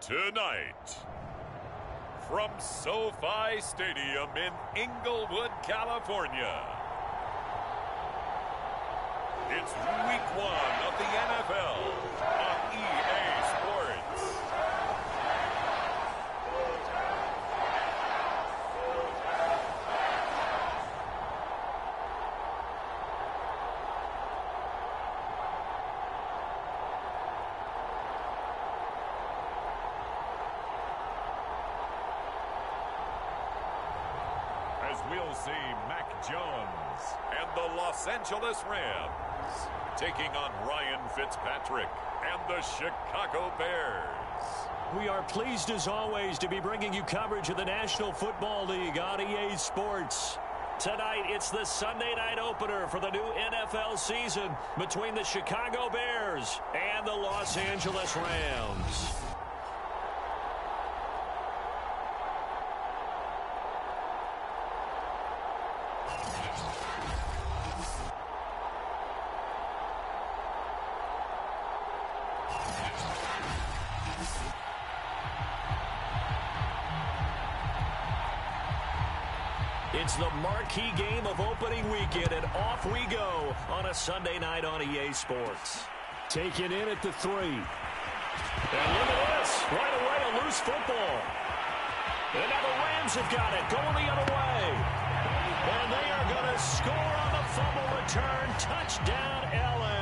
Tonight, from SoFi Stadium in Inglewood, California, it's Week 1 of the NFL on EA Sports. As we'll see Mac Jones and the Los Angeles Rams taking on Ryan Fitzpatrick and the Chicago Bears. We are pleased as always to be bringing you coverage of the National Football League on EA Sports. Tonight, it's the Sunday night opener for the new NFL season between the Chicago Bears and the Los Angeles Rams. It's the marquee game of opening weekend, and off we go on a Sunday night on EA Sports. Taken in at the 3. And look at this. Right away, a loose football. And now the Rams have got it, going the other way. And they are going to score on the fumble return. Touchdown, L.A.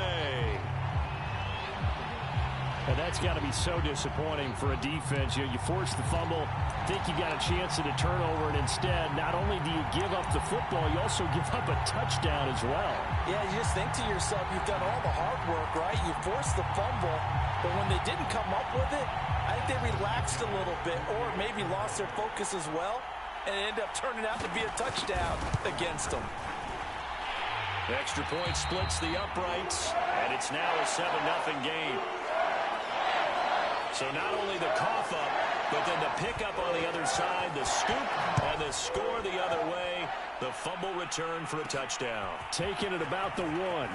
And that's got to be so disappointing for a defense. You force the fumble, think you got a chance at a turnover, and instead, not only do you give up the football, you also give up a touchdown as well. Yeah, you just think to yourself, you've done all the hard work, right? You forced the fumble, but when they didn't come up with it, I think they relaxed a little bit or maybe lost their focus as well, and it ended up turning out to be a touchdown against them. The extra point splits the uprights, and it's now a 7-0 game. So not only the cough up, but then the pickup on the other side, the scoop, and the score the other way. The fumble return for a touchdown. Taken at about the 1.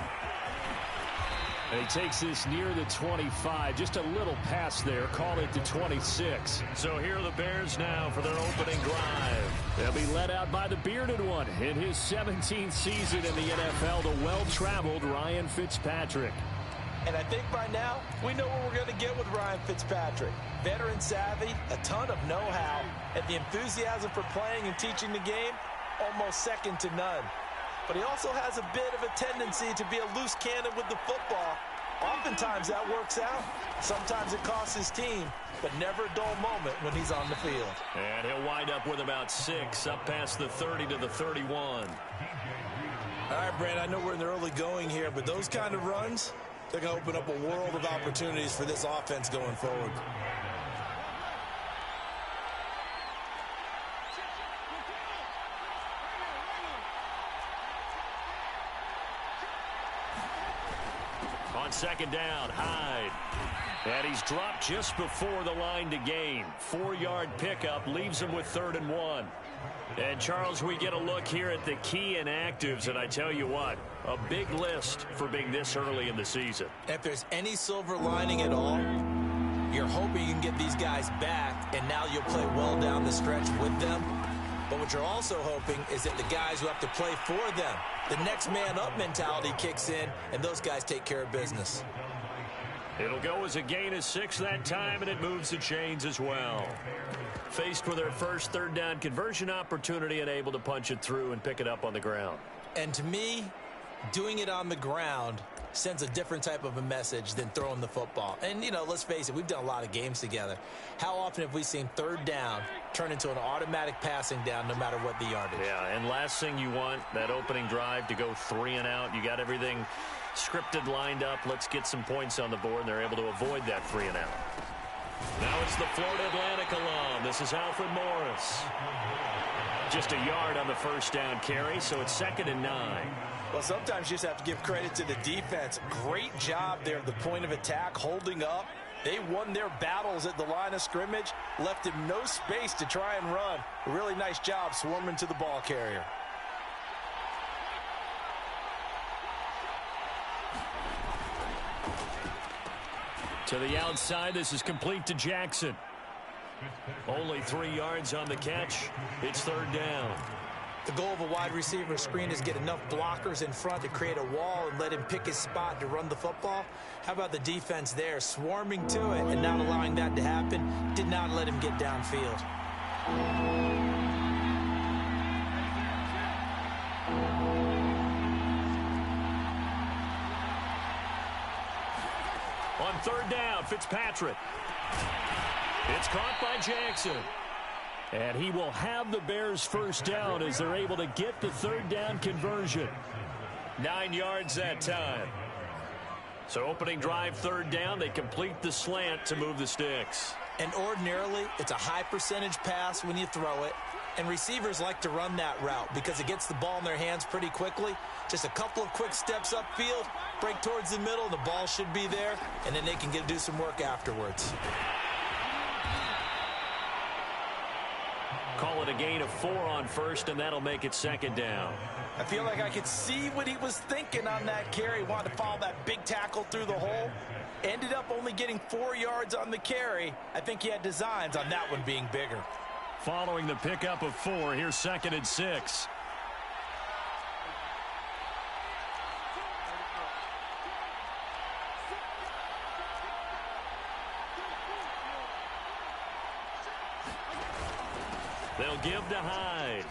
And he takes this near the 25. Just a little pass there. Call it the 26. So here are the Bears now for their opening drive. They'll be led out by the bearded one in his 17th season in the NFL, the well-traveled Ryan Fitzpatrick. And I think by now, we know what we're going to get with Ryan Fitzpatrick. Veteran savvy, a ton of know-how, and the enthusiasm for playing and teaching the game, almost second to none. But he also has a bit of a tendency to be a loose cannon with the football. Oftentimes that works out. Sometimes it costs his team, but never a dull moment when he's on the field. And he'll wind up with about 6, up past the 30 to the 31. All right, Brand, I know we're in the early going here, but those kind of runs, they're going to open up a world of opportunities for this offense going forward. On second down, Hyde. And he's dropped just before the line to gain. 4-yard pickup leaves him with 3rd and 1. And, Charles, we get a look here at the key inactives, and I tell you what, a big list for being this early in the season. If there's any silver lining at all, you're hoping you can get these guys back, and now you'll play well down the stretch with them. But what you're also hoping is that the guys who have to play for them, the next man up mentality kicks in, and those guys take care of business. It'll go as a gain of 6 that time, and it moves the chains as well. Faced with their first 3rd down conversion opportunity and able to punch it through and pick it up on the ground. And to me, doing it on the ground sends a different type of a message than throwing the football. And, you know, let's face it, we've done a lot of games together. How often have we seen 3rd down turn into an automatic passing down no matter what the yardage? Yeah, and last thing you want, that opening drive to go 3 and out. You got everything scripted, lined up. Let's get some points on the board, and they're able to avoid that 3 and out. Now it's the Florida Atlantic alum. This is Alfred Morris. Just a yard on the first down carry, so it's 2nd and 9. Well, sometimes you just have to give credit to the defense. Great job there at the point of attack, holding up. They won their battles at the line of scrimmage, left him no space to try and run. A really nice job swarming to the ball carrier. To the outside, this is complete to Jackson. Only 3 yards on the catch. It's third down. The goal of a wide receiver screen is get enough blockers in front to create a wall and let him pick his spot to run the football. How about the defense there, swarming to it and not allowing that to happen? Did not let him get downfield. On third down, Fitzpatrick. It's caught by Jackson. And he will have the Bears first down as they're able to get the third down conversion. 9 yards that time. So opening drive, third down, they complete the slant to move the sticks. And ordinarily, it's a high percentage pass when you throw it. And receivers like to run that route because it gets the ball in their hands pretty quickly. Just a couple of quick steps upfield, break towards the middle, the ball should be there, and then they can do some work afterwards. Call it a gain of 4 on first, and that'll make it second down. I feel like I could see what he was thinking on that carry. Wanted to follow that big tackle through the hole. Ended up only getting 4 yards on the carry. I think he had designs on that one being bigger. Following the pickup of 4, here's 2nd and 6. They'll give to Hyde.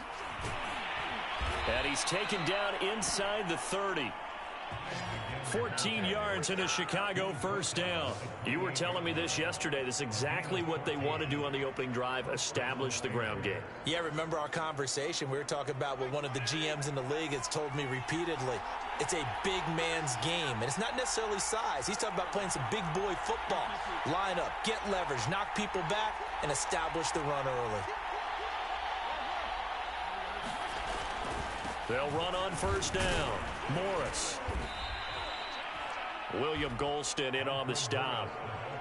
And he's taken down inside the 30. 14 yards and a Chicago first down. You were telling me this yesterday. This is exactly what they want to do on the opening drive, establish the ground game. Yeah, remember our conversation. We were talking about what one of the GMs in the league has told me repeatedly. It's a big man's game, and it's not necessarily size. He's talking about playing some big boy football. Line up, get leverage, knock people back, and establish the run early. They'll run on first down. Morris. William Golston in on the stop.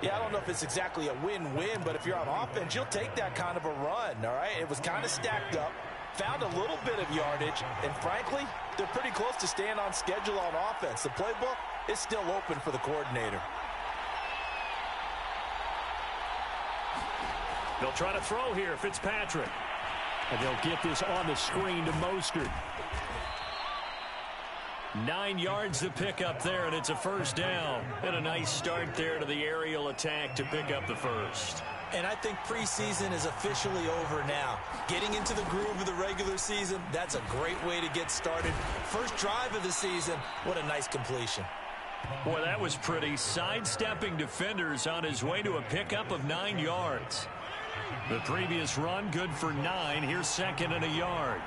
Yeah, I don't know if it's exactly a win-win, but if you're on offense, you'll take that kind of a run, all right? It was kind of stacked up, found a little bit of yardage, and frankly, they're pretty close to staying on schedule on offense. The playbook is still open for the coordinator. They'll try to throw here, Fitzpatrick. And they'll get this on the screen to Mostert. 9 yards to pick up there, and it's a first down. And a nice start there to the aerial attack to pick up the first. And I think preseason is officially over now. Getting into the groove of the regular season, that's a great way to get started. First drive of the season, what a nice completion. Boy, that was pretty. Sidestepping defenders on his way to a pickup of 9 yards. The previous run, good for 9. Here's 2nd and a yard.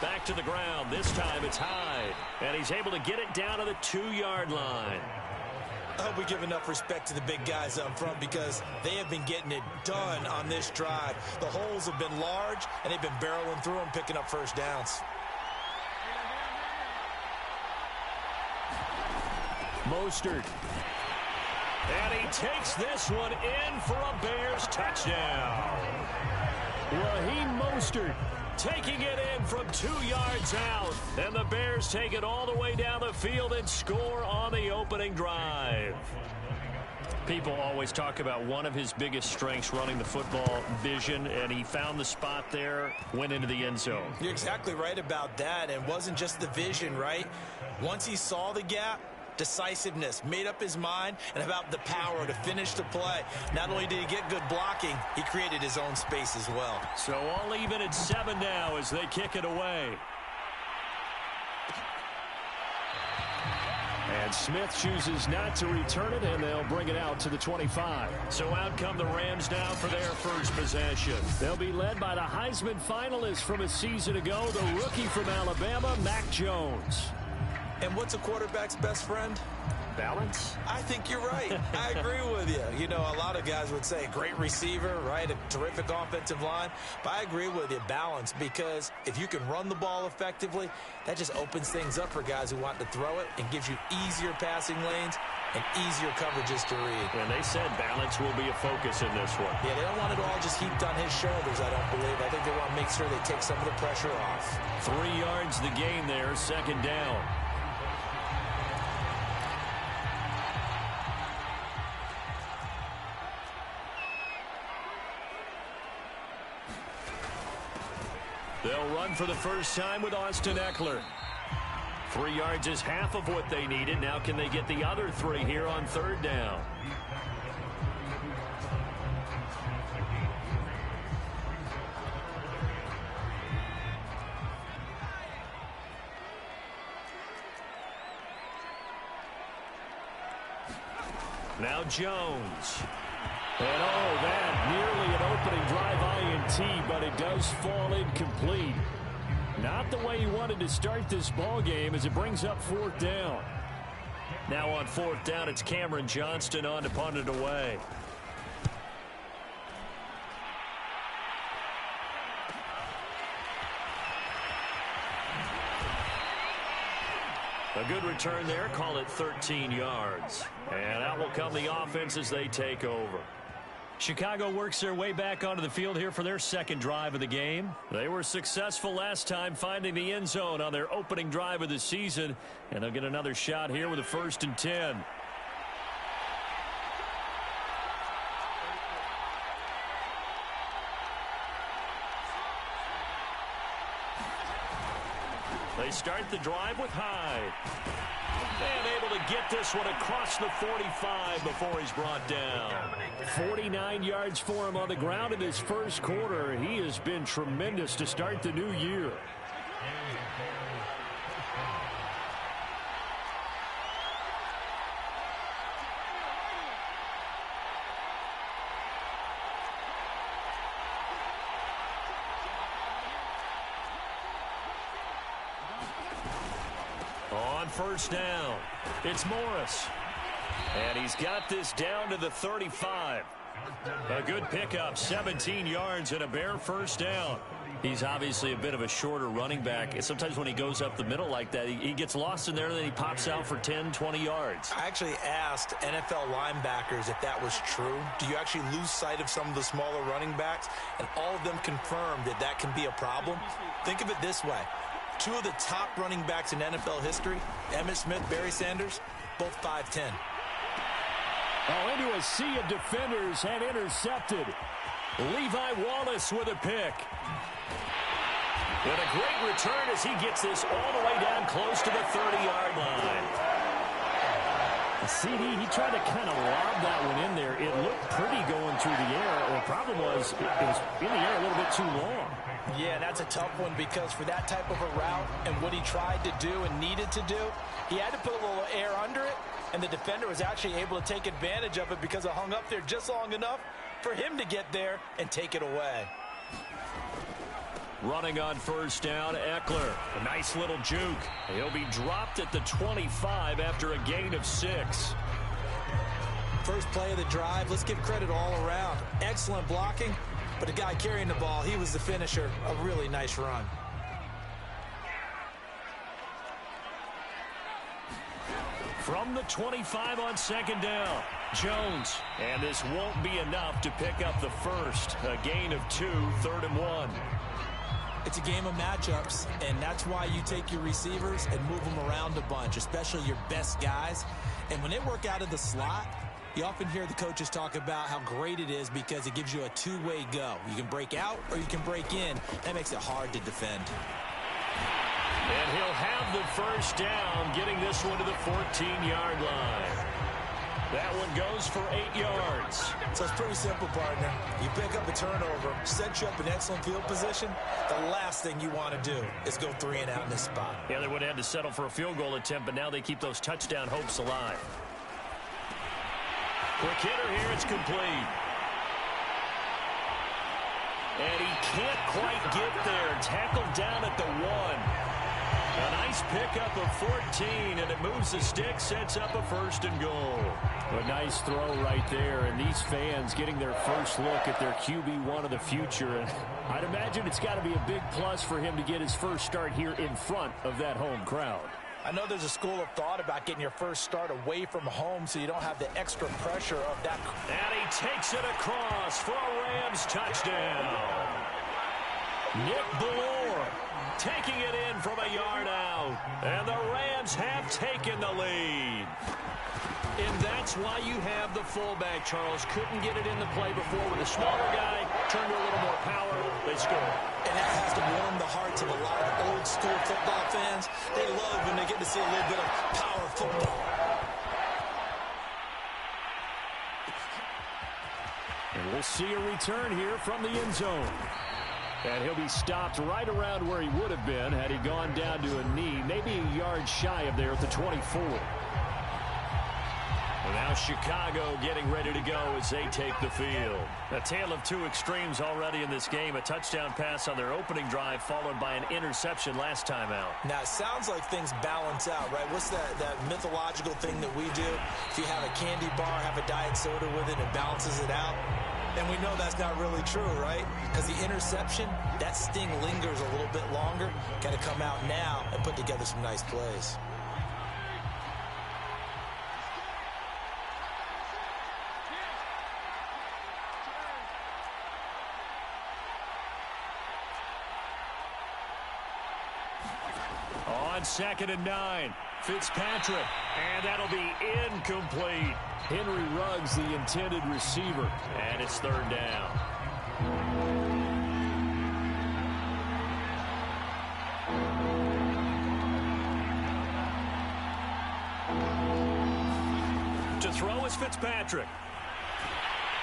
Back to the ground. This time it's Hyde. And he's able to get it down to the 2-yard line. I hope we give enough respect to the big guys up front because they have been getting it done on this drive. The holes have been large, and they've been barreling through them, picking up first downs. Mostert. And he takes this one in for a Bears touchdown. Raheem Mostert taking it in from 2 yards out. And the Bears take it all the way down the field and score on the opening drive. People always talk about one of his biggest strengths, running the football, vision, and he found the spot there, went into the end zone. You're exactly right about that. And it wasn't just the vision, right? Once he saw the gap, decisiveness, made up his mind, and about the power to finish the play. Not only did he get good blocking, he created his own space as well. So all even at 7 now as they kick it away. And Smith chooses not to return it, and they'll bring it out to the 25. So out come the Rams now for their first possession. They'll be led by the Heisman finalist from a season ago, the rookie from Alabama, Mac Jones. And what's a quarterback's best friend? Balance? I think you're right. I agree with you. You know, a lot of guys would say great receiver, right? A terrific offensive line. But I agree with you, balance, because if you can run the ball effectively, that just opens things up for guys who want to throw it and gives you easier passing lanes and easier coverages to read. And they said balance will be a focus in this one. Yeah, they don't want it all just heaped on his shoulders, I don't believe. I think they want to make sure they take some of the pressure off. 3 yards the gain there, second down. They'll run for the first time with Austin Ekeler. 3 yards is half of what they needed. Now can they get the other 3 here on third down? Now Jones. And that nearly an opening drive INT, but it does fall incomplete. Not the way he wanted to start this ball game as it brings up fourth down. Now on fourth down, it's Cameron Johnston on to punt it away. A good return there, call it 13 yards. And out will come the offense as they take over. Chicago works their way back onto the field here for their second drive of the game. They were successful last time finding the end zone on their opening drive of the season. And they'll get another shot here with a 1st and 10. They start the drive with Hyde. And able to get this one across the 45 before he's brought down. 49 yards for him on the ground in his first quarter. He has been tremendous to start the new year. On first down, it's Morris. And he's got this down to the 35. A good pickup, 17 yards and a bare first down. He's obviously a bit of a shorter running back. Sometimes when he goes up the middle like that, he gets lost in there and then he pops out for 10, 20 yards. I actually asked NFL linebackers if that was true. Do you actually lose sight of some of the smaller running backs? And all of them confirmed that that can be a problem. Think of it this way. 2 of the top running backs in NFL history, Emmitt Smith, Barry Sanders, both 5'10". Oh, into a sea of defenders and intercepted. Levi Wallace with a pick. And a great return as he gets this all the way down close to the 30-yard line. The CD, he tried to kind of lob that one in there. It looked pretty going through the air. The problem was it was in the air a little bit too long. Yeah, that's a tough one because for that type of a route and what he tried to do and needed to do, he had to put a little air under it, and the defender was actually able to take advantage of it because it hung up there just long enough for him to get there and take it away. Running on first down, Ekeler. A nice little juke. He'll be dropped at the 25 after a gain of 6. First play of the drive, let's give credit all around. Excellent blocking, but the guy carrying the ball, he was the finisher. A really nice run. From the 25 on second down, Jones. And this won't be enough to pick up the first. A gain of 2, 3rd and 1. It's a game of matchups, and that's why you take your receivers and move them around a bunch, especially your best guys. And when they work out of the slot, you often hear the coaches talk about how great it is because it gives you a two-way go. You can break out or you can break in. That makes it hard to defend. And he'll have the first down, getting this one to the 14-yard line. That one goes for 8 yards. So it's pretty simple, partner. You pick up a turnover, set you up in excellent field position. The last thing you want to do is go 3 and out in this spot. Yeah, they would have had to settle for a field goal attempt, but now they keep those touchdown hopes alive. Quick hitter here, it's complete. And he can't quite get there. Tackled down at the 1. A nice pickup of 14, and it moves the stick, sets up a 1st and goal. A nice throw right there, and these fans getting their first look at their QB1 of the future. And I'd imagine it's got to be a big plus for him to get his first start here in front of that home crowd. I know there's a school of thought about getting your first start away from home so you don't have the extra pressure of that. And he takes it across for a Rams touchdown. Nick Bellore taking it in from a yard out. And the Rams have taken the lead. And that's why you have the fullback, Charles. Couldn't get it in the play before with a smaller guy. Turned to a little more power. They scored. And that has to warm the the hearts of a lot of old-school football fans. They love when they get to see a little bit of power football. And we'll see a return here from the end zone. And he'll be stopped right around where he would have been had he gone down to a knee, maybe a yard shy of there at the 24. Well, now Chicago getting ready to go as they take the field. A tale of two extremes already in this game. A touchdown pass on their opening drive followed by an interception last time out. Now, it sounds like things balance out, right? What's that mythological thing that we do? If you have a candy bar, have a diet soda with it, it balances it out. And we know that's not really true, right? Because the interception, that sting lingers a little bit longer. Got to come out now and put together some nice plays. On 2nd and 9, Fitzpatrick, and that'll be incomplete. Henry Ruggs, the intended receiver, and it's 3rd down. To throw is Fitzpatrick.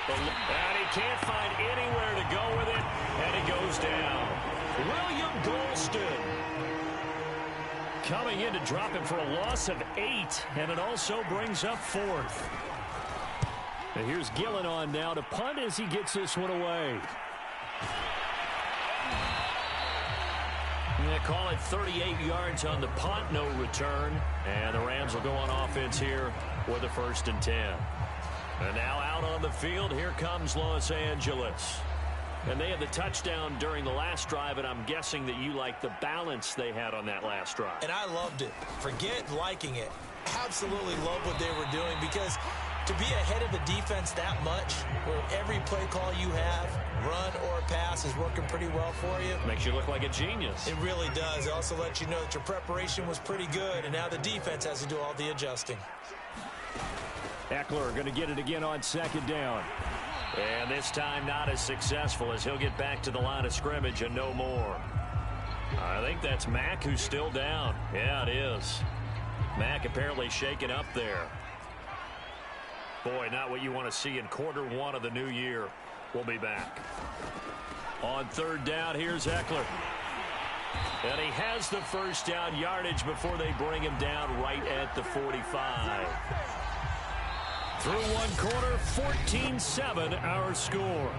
And he can't find anywhere to go with it, and he goes down. William Golston coming in to drop him for a loss of 8, and it also brings up 4th. And here's Gillen on now to punt as he gets this one away. They call it 38 yards on the punt, no return. And the Rams will go on offense here with a 1st and 10. And now out on the field, here comes Los Angeles. And they had the touchdown during the last drive, and I'm guessing that you like the balance they had on that last drive. And I loved it. Forget liking it. Absolutely love what they were doing, because to be ahead of a defense that much, where every play call you have, run or pass, is working pretty well for you. Makes you look like a genius. It really does. It also lets you know that your preparation was pretty good, and now the defense has to do all the adjusting. Eckler going to get it again on 2nd down. And this time not as successful, as he'll get back to the line of scrimmage and no more. I think that's Mack who's still down. Yeah, it is. Mack apparently shaken up there. Boy, not what you want to see in Q1 of the new year. We'll be back. On 3rd down, here's Eckler. And he has the 1st down yardage before they bring him down right at the 45. Through one quarter, 14-7 our score.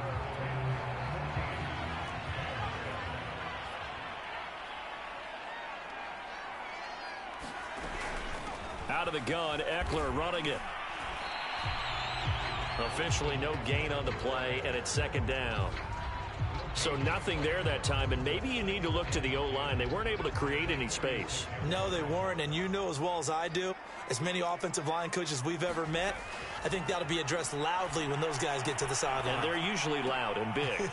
Out of the gun, Eckler running it. Officially no gain on the play, and it's 2nd down. So nothing there that time, and maybe you need to look to the O-line. They weren't able to create any space. No, they weren't, and you know as well as I do, as many offensive line coaches we've ever met, I think that'll be addressed loudly when those guys get to the sideline. And they're usually loud and big.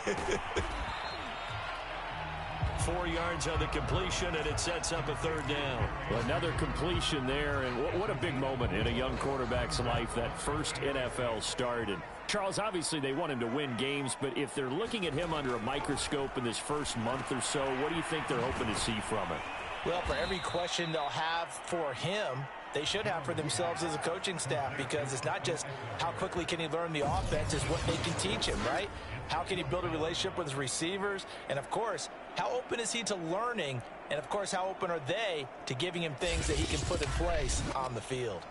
4 yards on the completion, and it sets up a 3rd down. Well, another completion there, and what a big moment in a young quarterback's life, that first NFL start. And Charles, obviously they want him to win games, but if they're looking at him under a microscope in this first month or so, what do you think they're hoping to see from him? Well, for every question they'll have for him, they should have for themselves as a coaching staff, because it's not just how quickly can he learn the offense, it's what they can teach him, right? How can he build a relationship with his receivers? And, of course, how open is he to learning? And, of course, how open are they to giving him things that he can put in place on the field?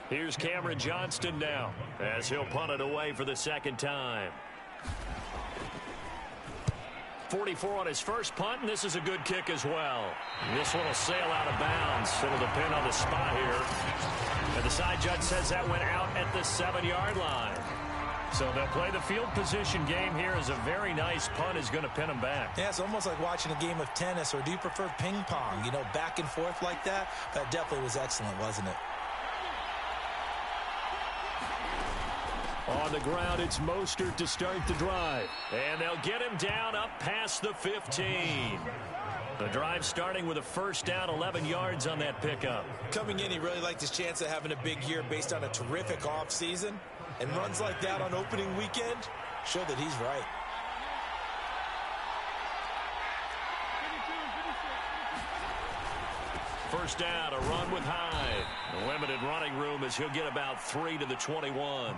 Here's Cameron Johnston now as he'll punt it away for the 2nd time. 44 on his first punt, and this is a good kick as well. This one will sail out of bounds. It'll depend on the spot here. And the side judge says that went out at the 7-yard line. So they'll play the field position game here, as a very nice punt is going to pin them back. Yeah, it's almost like watching a game of tennis, or do you prefer ping pong? You know, back and forth like that? That definitely was excellent, wasn't it? On the ground, it's Mostert to start the drive. And they'll get him down up past the 15. The drive starting with a 1st down, 11 yards on that pickup. Coming in, he really liked his chance of having a big year based on a terrific offseason. And runs like that on opening weekend show that he's right. first down, a run with Hyde. A limited running room as he'll get about 3 to the 21.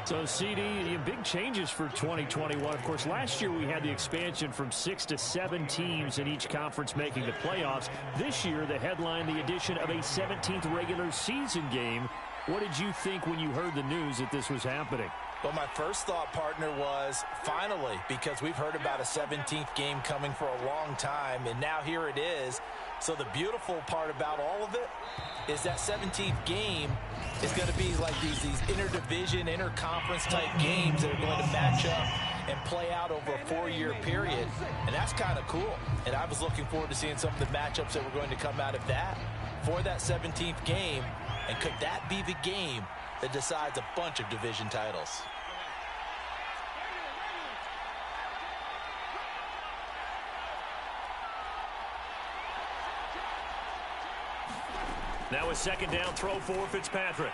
So, CD, big changes for 2021. Of course, last year we had the expansion from 6 to 7 teams in each conference making the playoffs. This year, the headline, the addition of a 17th regular season game. What did you think when you heard the news that this was happening? Well, my first thought, partner, was finally, because we've heard about a 17th game coming for a long time, and now here it is. So the beautiful part about all of it is that 17th game is going to be like these interdivision, interconference type games that are going to match up and play out over a 4-year period. And that's kind of cool. And I was looking forward to seeing some of the matchups that were going to come out of that for that 17th game. And could that be the game that decides a bunch of division titles? Now a second down throw for Fitzpatrick.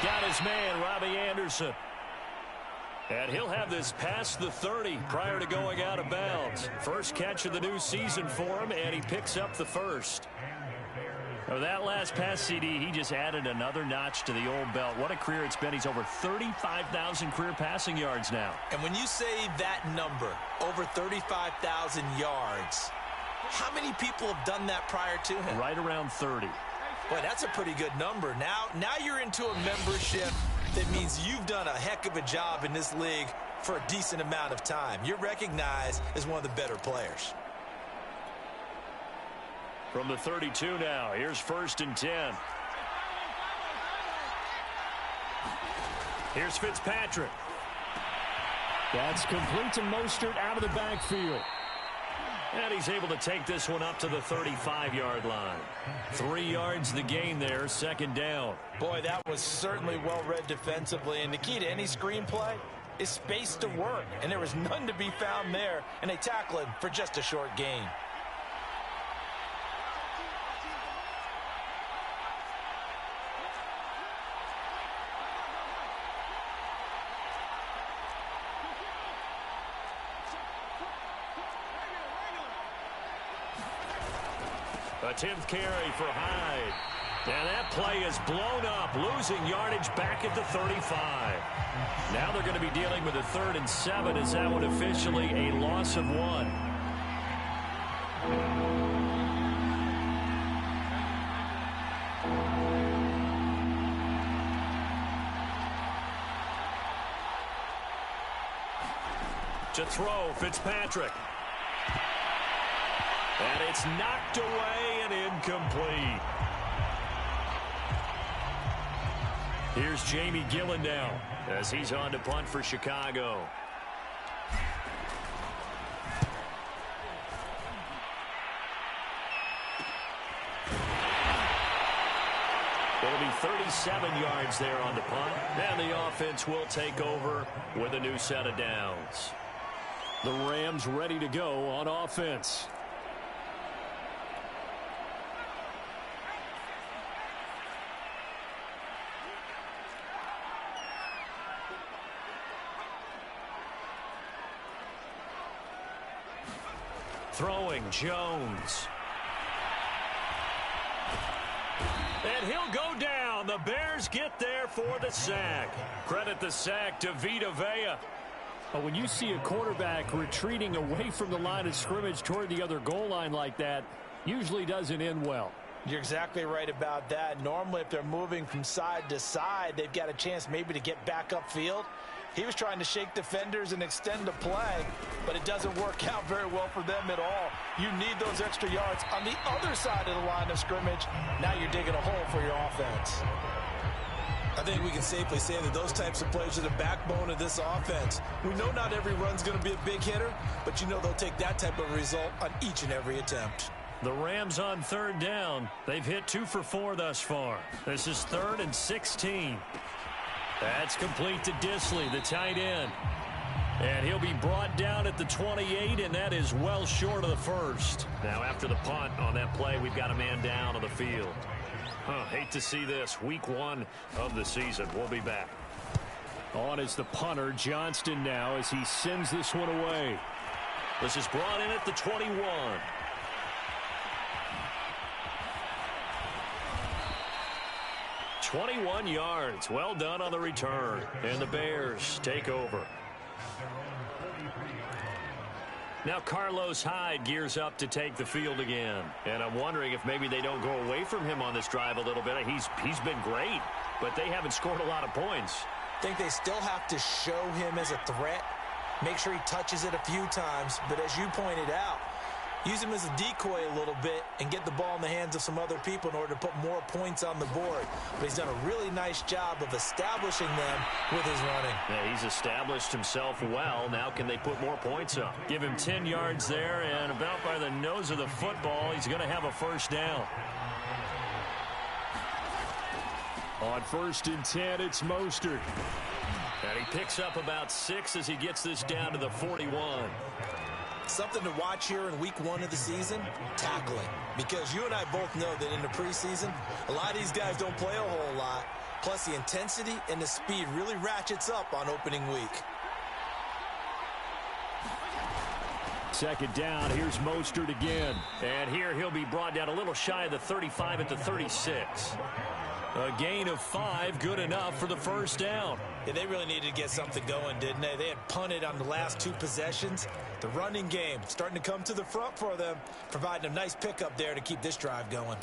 Got his man, Robbie Anderson. And he'll have this past the 30 prior to going out of bounds. First catch of the new season for him, and he picks up the first. Well, that last pass, CD, he just added another notch to the old belt. What a career it's been. He's over 35,000 career passing yards now. And when you say that number, over 35,000 yards, how many people have done that prior to him? Right around 30. Boy, that's a pretty good number. Now you're into a membership that means you've done a heck of a job in this league for a decent amount of time. You're recognized as one of the better players. From the 32 now, here's 1st and 10. Here's Fitzpatrick. That's complete to Mostert out of the backfield. And he's able to take this one up to the 35-yard line. 3 yards the gain there, 2nd down. Boy, that was certainly well-read defensively. And the key to any screenplay is space to work. And there was none to be found there. And they tackle him for just a short gain. A 10th carry for Hyde. And that play is blown up, losing yardage back at the 35. Now they're going to be dealing with a 3rd and 7 as that one officially a loss of 1. To throw, Fitzpatrick. And it's knocked away and incomplete. Here's Jamie Gillen now as he's on to punt for Chicago. It'll be 37 yards there on the punt. And the offense will take over with a new set of downs. The Rams ready to go on offense. Throwing, Jones. And he'll go down. The Bears get there for the sack. Credit the sack to Vita Vea. But when you see a quarterback retreating away from the line of scrimmage toward the other goal line like that, usually doesn't end well. You're exactly right about that. Normally, if they're moving from side to side, they've got a chance maybe to get back upfield. He was trying to shake defenders and extend the play, but it doesn't work out very well for them at all. You need those extra yards on the other side of the line of scrimmage. Now you're digging a hole for your offense. I think we can safely say that those types of plays are the backbone of this offense. We know not every run's going to be a big hitter, but you know they'll take that type of result on each and every attempt. The Rams on 3rd down. They've hit 2 for 4 thus far. This is 3rd and 16. That's complete to Disley, the tight end. And he'll be brought down at the 28, and that is well short of the first. Now, after the punt on that play, we've got a man down on the field. Hate to see this. Week 1 of the season. We'll be back. On is the punter, Johnston, now as he sends this one away. This is brought in at the 21. 21 yards. Well done on the return. And the Bears take over. Now Carlos Hyde gears up to take the field again. And I'm wondering if maybe they don't go away from him on this drive a little bit. He's been great, but they haven't scored a lot of points. I think they still have to show him as a threat. Make sure he touches it a few times. But as you pointed out, use him as a decoy a little bit and get the ball in the hands of some other people in order to put more points on the board. But he's done a really nice job of establishing them with his running. Yeah, he's established himself well. Now can they put more points up? Give him 10 yards there, and about by the nose of the football, he's going to have a first down. On 1st and 10, it's Mostert. And he picks up about 6 as he gets this down to the 41. Something to watch here in week 1 of the season, tackling. Because you and I both know that in the preseason, a lot of these guys don't play a whole lot. Plus, the intensity and the speed really ratchets up on opening week. 2nd down, here's Mostert again. And here he'll be brought down a little shy of the 35 at the 36. A gain of 5, good enough for the first down. Yeah, they really needed to get something going, didn't they? They had punted on the last 2 possessions. The running game starting to come to the front for them, providing a nice pickup there to keep this drive going.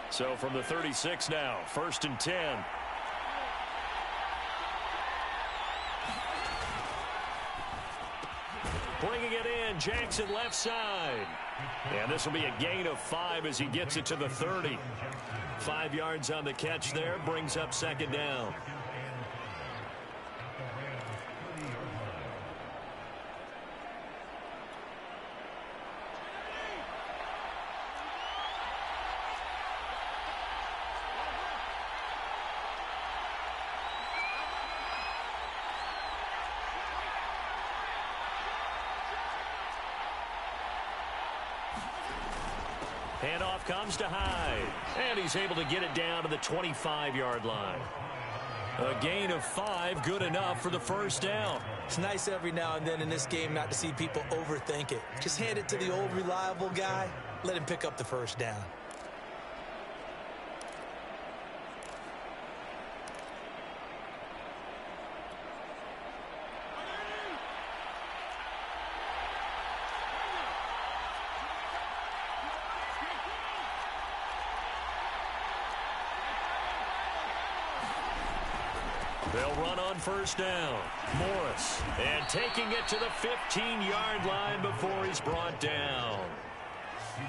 So from the 36 now, 1st and 10. Bringing it in, Jackson left side. And this will be a gain of 5 as he gets it to the 30. 5 yards on the catch there, brings up 2nd down. Handoff comes to Hyde. And he's able to get it down to the 25-yard line. A gain of 5, good enough for the first down. It's nice every now and then in this game not to see people overthink it. Just hand it to the old reliable guy. Let him pick up the first down. They'll run on first down. Morris. And taking it to the 15-yard line before he's brought down.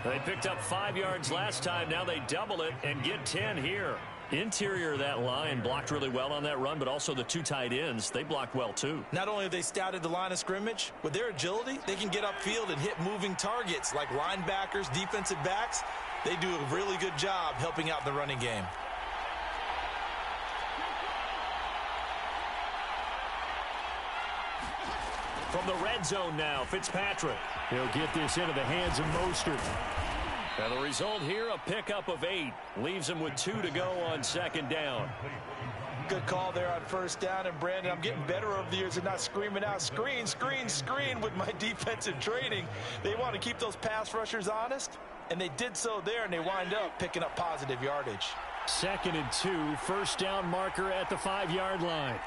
They picked up 5 yards last time. Now they double it and get 10 here. Interior of that line blocked really well on that run, but also the 2 tight ends, they blocked well too. Not only have they scouted the line of scrimmage, with their agility, they can get upfield and hit moving targets like linebackers, defensive backs. They do a really good job helping out the running game. From the red zone now, Fitzpatrick. He'll get this into the hands of Mostert. And the result here, a pickup of 8. Leaves him with 2 to go on 2nd down. Good call there on first down. And, Brandon, I'm getting better over the years and not screaming out, screen, screen, screen with my defensive training. They want to keep those pass rushers honest, and they did so there, and they wind up picking up positive yardage. 2nd and 2, first down marker at the 5-yard line.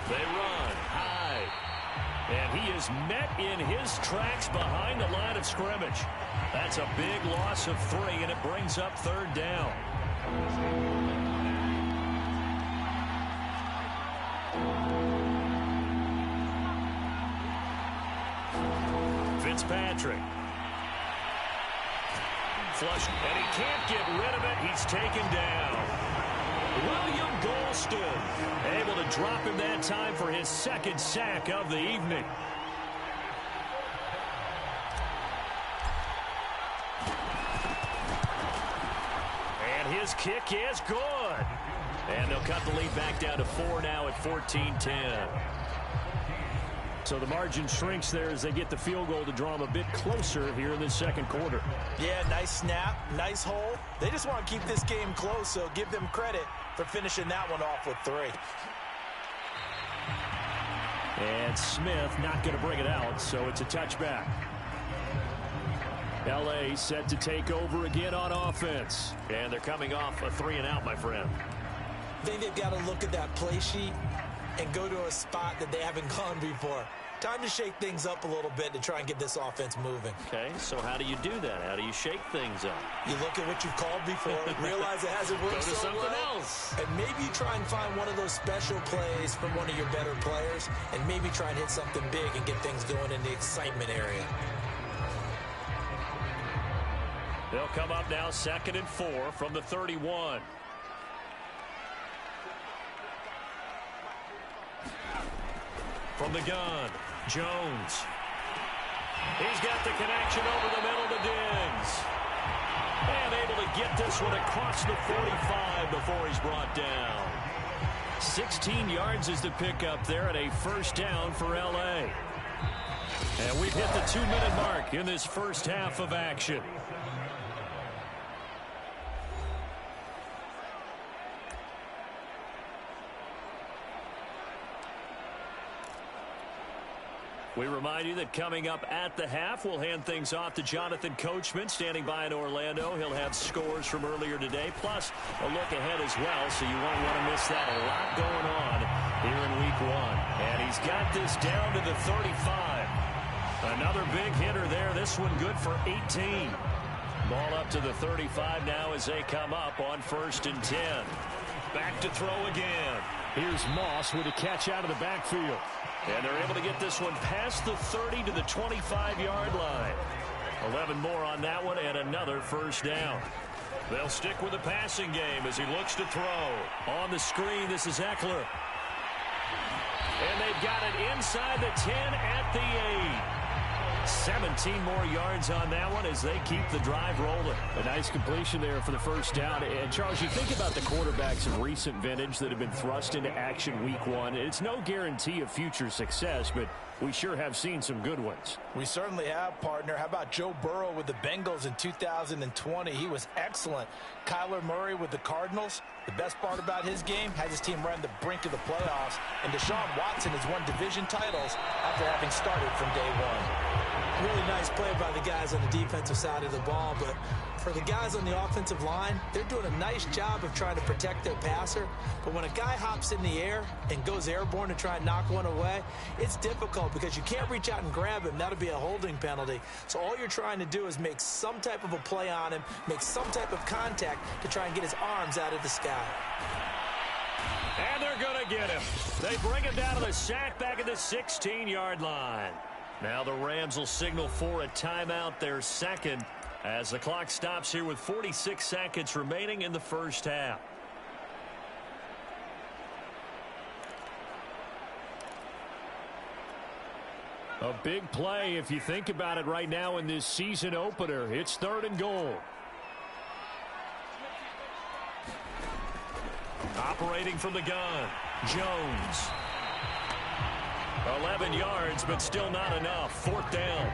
They run high. And he is met in his tracks behind the line of scrimmage. That's a big loss of 3, and it brings up 3rd down. Fitzpatrick. Flush, and he can't get rid of it. He's taken down. William Golston able to drop him that time for his 2nd sack of the evening. And his kick is good. And they'll cut the lead back down to 4 now at 14-10. So the margin shrinks there as they get the field goal to draw them a bit closer here in this 2nd quarter. Yeah, nice snap, nice hole. They just want to keep this game close, so give them credit for finishing that one off with 3. And Smith not going to bring it out, so it's a touchback. L.A. set to take over again on offense. And they're coming off a 3-and-out, my friend. I think they've got to look at that play sheet and go to a spot that they haven't gone before. Time to shake things up a little bit to try and get this offense moving. Okay, so how do you do that? How do you shake things up? You look at what you've called before, realize it hasn't worked Go to so something well, else. and maybe you try and find one of those special plays from one of your better players, and maybe try and hit something big and get things going in the excitement area. They'll come up now 2nd and 4 from the 31. From the gun, Jones. He's got the connection over the middle to Diggs. And able to get this one across the 45 before he's brought down. 16 yards is the pickup there at a first down for L.A. And we've hit the 2-minute mark in this first half of action. We remind you that coming up at the half, we'll hand things off to Jonathan Coachman, standing by in Orlando. He'll have scores from earlier today, plus a look ahead as well, so you won't want to miss that. A lot going on here in Week 1. And he's got this down to the 35. Another big hitter there. This one good for 18. Ball up to the 35 now as they come up on 1st and 10. Back to throw again. Here's Moss with a catch out of the backfield. And they're able to get this one past the 30 to the 25-yard line. 11 more on that one and another first down. They'll stick with the passing game as he looks to throw. On the screen, this is Eckler. And they've got it inside the 10 at the 8. 17 more yards on that one as they keep the drive rolling. A nice completion there for the first down. And, Charles, you think about the quarterbacks of recent vintage that have been thrust into action Week 1. It's no guarantee of future success, but we sure have seen some good ones. We certainly have, partner. How about Joe Burrow with the Bengals in 2020? He was excellent. Kyler Murray with the Cardinals. The best part about his game has his team right on the brink of the playoffs. And Deshaun Watson has won division titles after having started from day one. Really nice play by the guys on the defensive side of the ball, but for the guys on the offensive line, they're doing a nice job of trying to protect their passer. But when a guy hops in the air and goes airborne to try and knock one away, it's difficult because you can't reach out and grab him. That'll be a holding penalty. So all you're trying to do is make some type of a play on him, make some type of contact to try and get his arms out of the sky. And they're going to get him. They bring him down to the sack back at the 16-yard line. Now the Rams will signal for a timeout, their second, as the clock stops here with 46 seconds remaining in the first half. A big play if you think about it right now in this season opener. It's 3rd and goal. Operating from the gun, Jones. 11 yards, but still not enough. 4th down.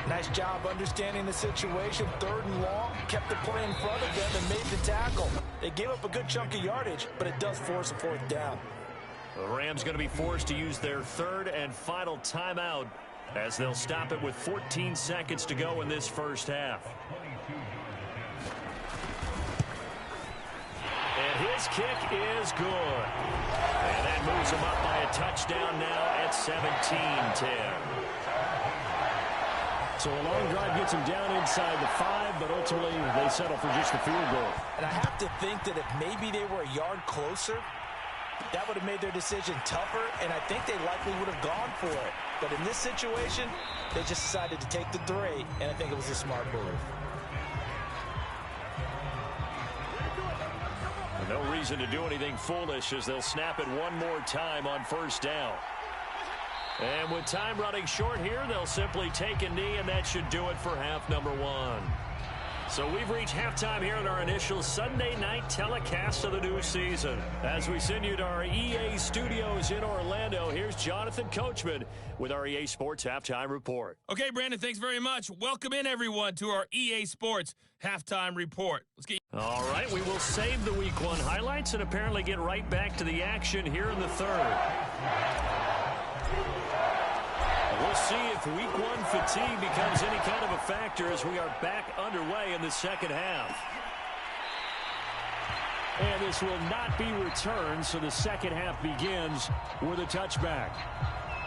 Nice job understanding the situation. 3rd and long. Kept the play in front of them and made the tackle. They gave up a good chunk of yardage, but it does force a 4th down. The Rams going to be forced to use their 3rd and final timeout as they'll stop it with 14 seconds to go in this first half. And his kick is good. And that moves him up by a touchdown now at 17-10. So a long drive gets him down inside the 5, but ultimately they settle for just the field goal. And I have to think that if maybe they were a yard closer, that would have made their decision tougher, and I think they likely would have gone for it. But in this situation, they just decided to take the 3, and I think it was a smart move. No reason to do anything foolish as they'll snap it one more time on 1st down. And with time running short here, they'll simply take a knee, and that should do it for half number 1. So we've reached halftime here in our initial Sunday night telecast of the new season. As we send you to our EA studios in Orlando, here's Jonathan Coachman with our EA Sports Halftime Report. Okay, Brandon, thanks very much. Welcome in, everyone, to our EA Sports Halftime Report. Let's get. All right, we will save the Week 1 highlights and apparently get right back to the action here in the 3rd. see if week one fatigue becomes any kind of a factor as we are back underway in the second half. And this will not be returned, so the second half begins with a touchback.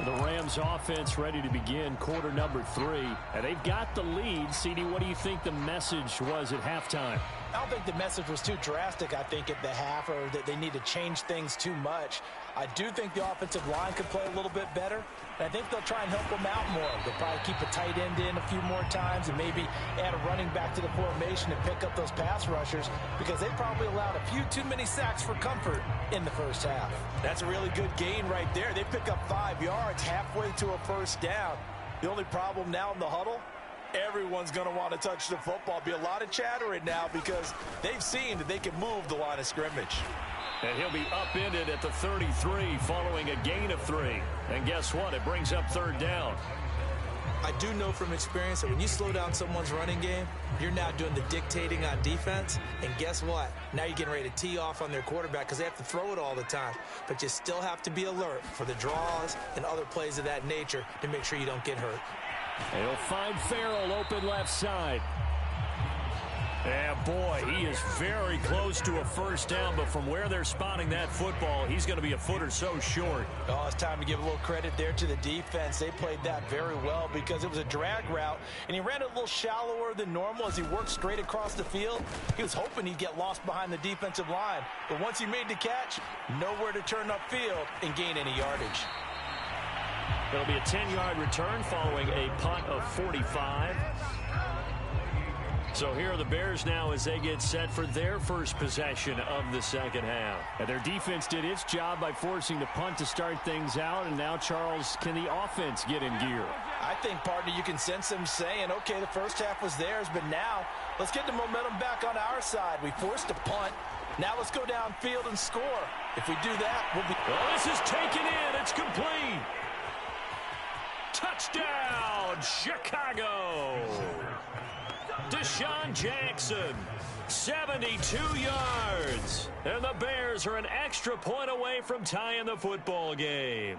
The Rams offense ready to begin quarter number 3. And they've got the lead. CD, what do you think the message was at halftime? I don't think the message was too drastic, I think, at the half, or that they need to change things too much. I do think the offensive line could play a little bit better, and I think they'll try and help them out more. They'll probably keep a tight end in a few more times and maybe add a running back to the formation and pick up those pass rushers, because they probably allowed a few too many sacks for comfort in the first half. That's a really good gain right there. They pick up 5 yards halfway to a first down. The only problem now in the huddle, everyone's going to want to touch the football. Be a lot of chattering now because they've seen that they can move the line of scrimmage. And he'll be upended at the 33 following a gain of 3. And guess what? It brings up third down. I do know from experience that when you slow down someone's running game, you're now doing the dictating on defense. And guess what? Now you're getting ready to tee off on their quarterback because they have to throw it all the time. But you still have to be alert for the draws and other plays of that nature to make sure you don't get hurt. He'll find Farrell open left side. And boy, he is very close to a first down, but from where they're spotting that football, he's going to be a foot or so short. Oh, it's time to give a little credit there to the defense. They played that very well because it was a drag route, and he ran it a little shallower than normal as he worked straight across the field. He was hoping he'd get lost behind the defensive line, but once he made the catch, nowhere to turn upfield and gain any yardage. It'll be a 10-yard return following a punt of 45. So here are the Bears now as they get set for their first possession of the second half. And their defense did its job by forcing the punt to start things out. And now, Charles, can the offense get in gear? I think, partner, you can sense them saying, okay, the first half was theirs, but now let's get the momentum back on our side. We forced a punt. Now let's go downfield and score. If we do that, we'll be... Well, this is taken in. It's complete. Touchdown, Chicago. Deshaun Jackson, 72 yards. And the Bears are an extra point away from tying the football game.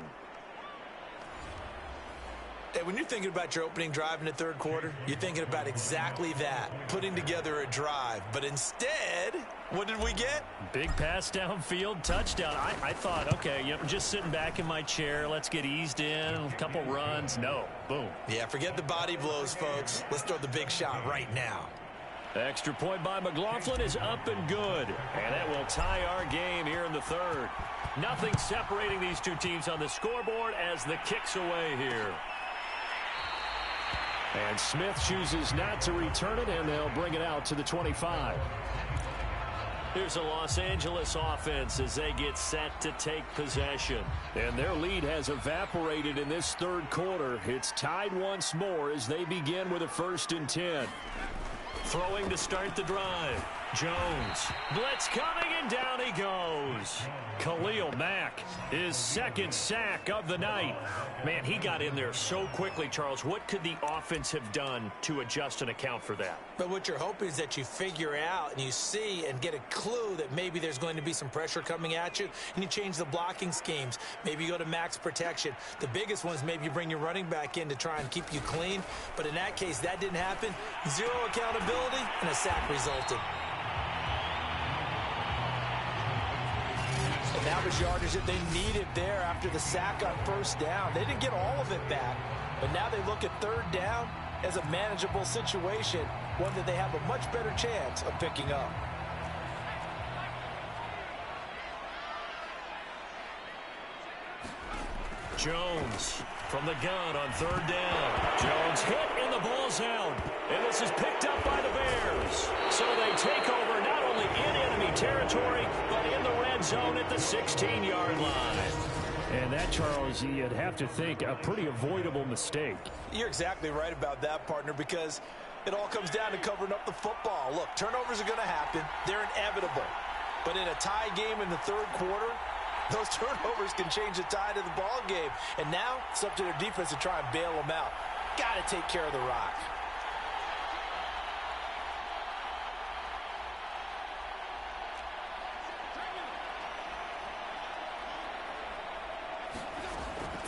Hey, when you're thinking about your opening drive in the third quarter, you're thinking about exactly that, putting together a drive. But instead, what did we get? Big pass downfield, touchdown. I thought, okay, you know, just sitting back in my chair, let's get eased in, a couple runs. No, boom. Yeah, forget the body blows, folks. Let's throw the big shot right now. Extra point by McLaughlin is up and good. And that will tie our game here in the third. Nothing separating these two teams on the scoreboard as the kick's away here. And Smith chooses not to return it, and they'll bring it out to the 25. Here's the Los Angeles offense as they get set to take possession. And their lead has evaporated in this third quarter. It's tied once more as they begin with a 1st and 10. Throwing to start the drive. Jones. Blitz coming, and down he goes. Khalil Mack, his second sack of the night. Man, he got in there so quickly, Charles. What could the offense have done to adjust and account for that? But what you're hoping is that you figure out and you see and get a clue that maybe there's going to be some pressure coming at you, and you change the blocking schemes. Maybe you go to max protection. The biggest one is maybe you bring your running back in to try and keep you clean. But in that case, that didn't happen. Zero accountability, and a sack resulted. And that was yardage that they needed there after the sack on first down. They didn't get all of it back, but now they look at third down as a manageable situation, one that they have a much better chance of picking up. Jones from the gun on third down. Jones hit and the ball's out. And this is picked up by the Bears. So they take over not only in enemy territory, but in the red zone at the 16-yard line. And that, Charles, you'd have to think a pretty avoidable mistake. You're exactly right about that, partner, because it all comes down to covering up the football. Look, turnovers are going to happen. They're inevitable. But in a tie game in the third quarter, those turnovers can change the tide of the ball game. And now it's up to their defense to try and bail them out. Got to take care of the rock.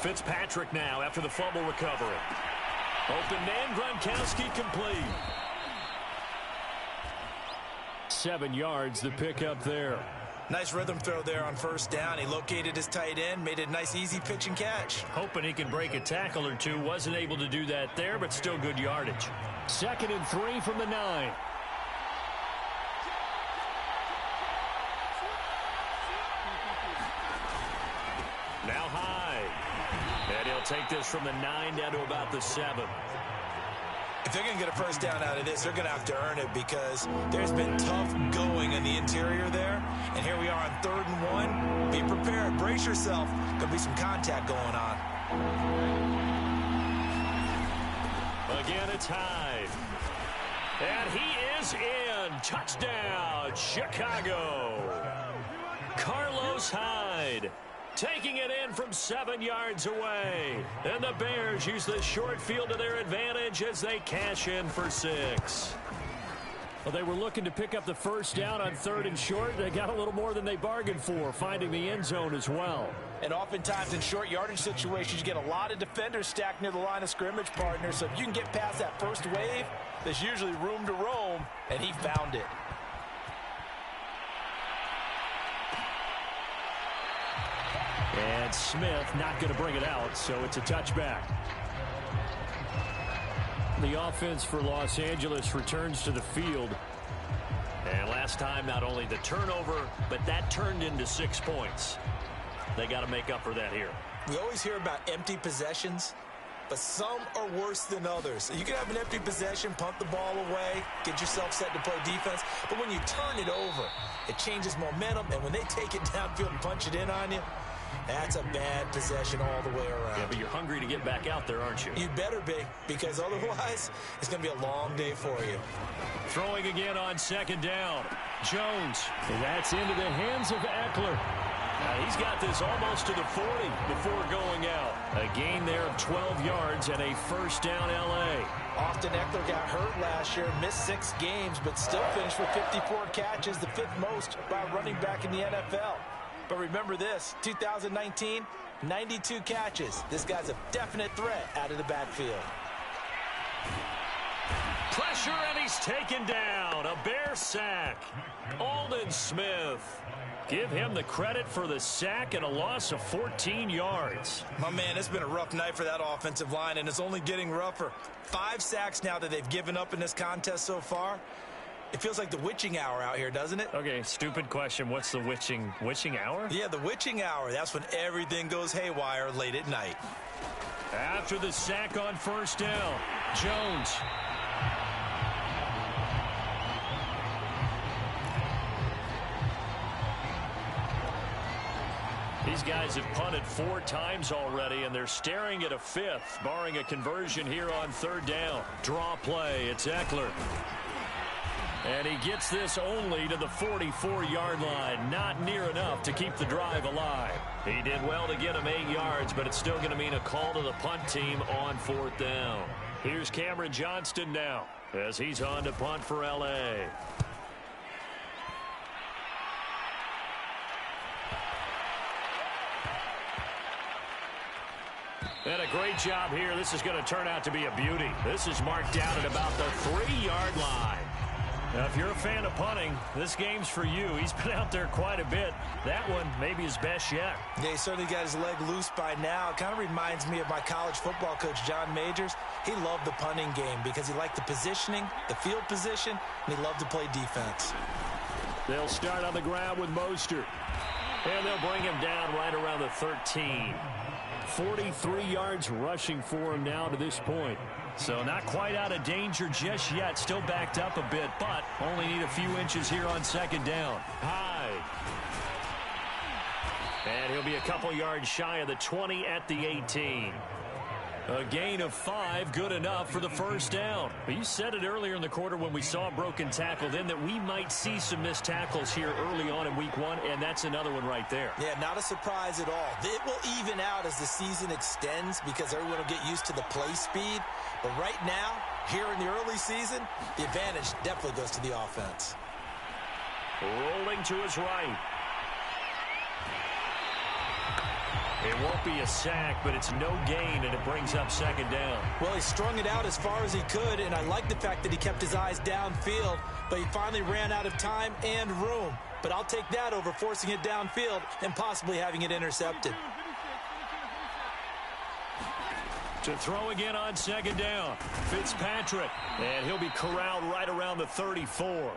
Fitzpatrick now after the fumble recovery. Open man, Gronkowski complete. 7 yards, the pickup there. Nice rhythm throw there on first down. He located his tight end, made it a nice, easy pitch and catch. Hoping he can break a tackle or two. Wasn't able to do that there, but still good yardage. 2nd and 3 from the 9. Now Hyde. And he'll take this from the 9 down to about the 7. If they're going to get a first down out of this, they're going to have to earn it because there's been tough going in the interior there. And here we are on 3rd and 1. Be prepared. Brace yourself. Going to be some contact going on. Again, it's Hyde. And he is in. Touchdown, Chicago. Carlos Hyde. Taking it in from 7 yards away. And the Bears use the short field to their advantage as they cash in for 6. Well, they were looking to pick up the first down on 3rd and short. They got a little more than they bargained for, finding the end zone as well. And oftentimes in short yardage situations, you get a lot of defenders stacked near the line of scrimmage, partner. So if you can get past that first wave, there's usually room to roam, and he found it. And Smith not going to bring it out, so it's a touchback. The offense for Los Angeles returns to the field. And last time, not only the turnover, but that turned into 6 points. They got to make up for that here. We always hear about empty possessions, but some are worse than others. You can have an empty possession, punt the ball away, get yourself set to play defense, but when you turn it over, it changes momentum, and when they take it downfield and punch it in on you, that's a bad possession all the way around. Yeah, but you're hungry to get back out there, aren't you? You better be, because otherwise, it's going to be a long day for you. Throwing again on 2nd down. Jones. And that's into the hands of Eckler. He's got this almost to the 40 before going out. A gain there of 12 yards and a first down L.A. Austin Eckler got hurt last year, missed 6 games, but still finished with 54 catches, the 5th most by a running back in the NFL. But remember this, 2019, 92 catches. This guy's a definite threat out of the backfield. Pressure, and he's taken down. A Bear sack. Aldon Smith. Give him the credit for the sack and a loss of 14 yards. My man, it's been a rough night for that offensive line, and it's only getting rougher. 5 sacks now that they've given up in this contest so far. It feels like the witching hour out here, doesn't it? Okay, stupid question. What's the witching hour? Yeah, the witching hour. That's when everything goes haywire late at night. After the sack on first down, Jones. These guys have punted 4 times already, and they're staring at a 5th, barring a conversion here on 3rd down. Draw play. It's Eckler. And he gets this only to the 44-yard line. Not near enough to keep the drive alive. He did well to get him 8 yards, but it's still going to mean a call to the punt team on 4th down. Here's Cameron Johnston now as he's on to punt for L.A. And a great job here. This is going to turn out to be a beauty. This is marked down at about the 3-yard line. Now, if you're a fan of punting, this game's for you. He's been out there quite a bit. That one maybe his best yet. Yeah, he certainly got his leg loose by now. It kind of reminds me of my college football coach, John Majors. He loved the punting game because he liked the positioning, the field position, and he loved to play defense. They'll start on the ground with Mostert. And they'll bring him down right around the 13. 43 yards rushing for him now to this point. So not quite out of danger just yet. Still backed up a bit, but only need a few inches here on 2nd down. Hyde. And he'll be a couple yards shy of the 20 at the 18. A gain of 5, good enough for the first down. But you said it earlier in the quarter when we saw a broken tackle then that we might see some missed tackles here early on in week 1, and that's another one right there. Yeah, not a surprise at all. It will even out as the season extends because everyone will get used to the play speed. But right now, here in the early season, the advantage definitely goes to the offense. Rolling to his right. It won't be a sack, but it's no gain, and it brings up second down. Well, he strung it out as far as he could, and I like the fact that he kept his eyes downfield, but he finally ran out of time and room. But I'll take that over forcing it downfield and possibly having it intercepted. To throw again on second down, Fitzpatrick, and he'll be corralled right around the 34.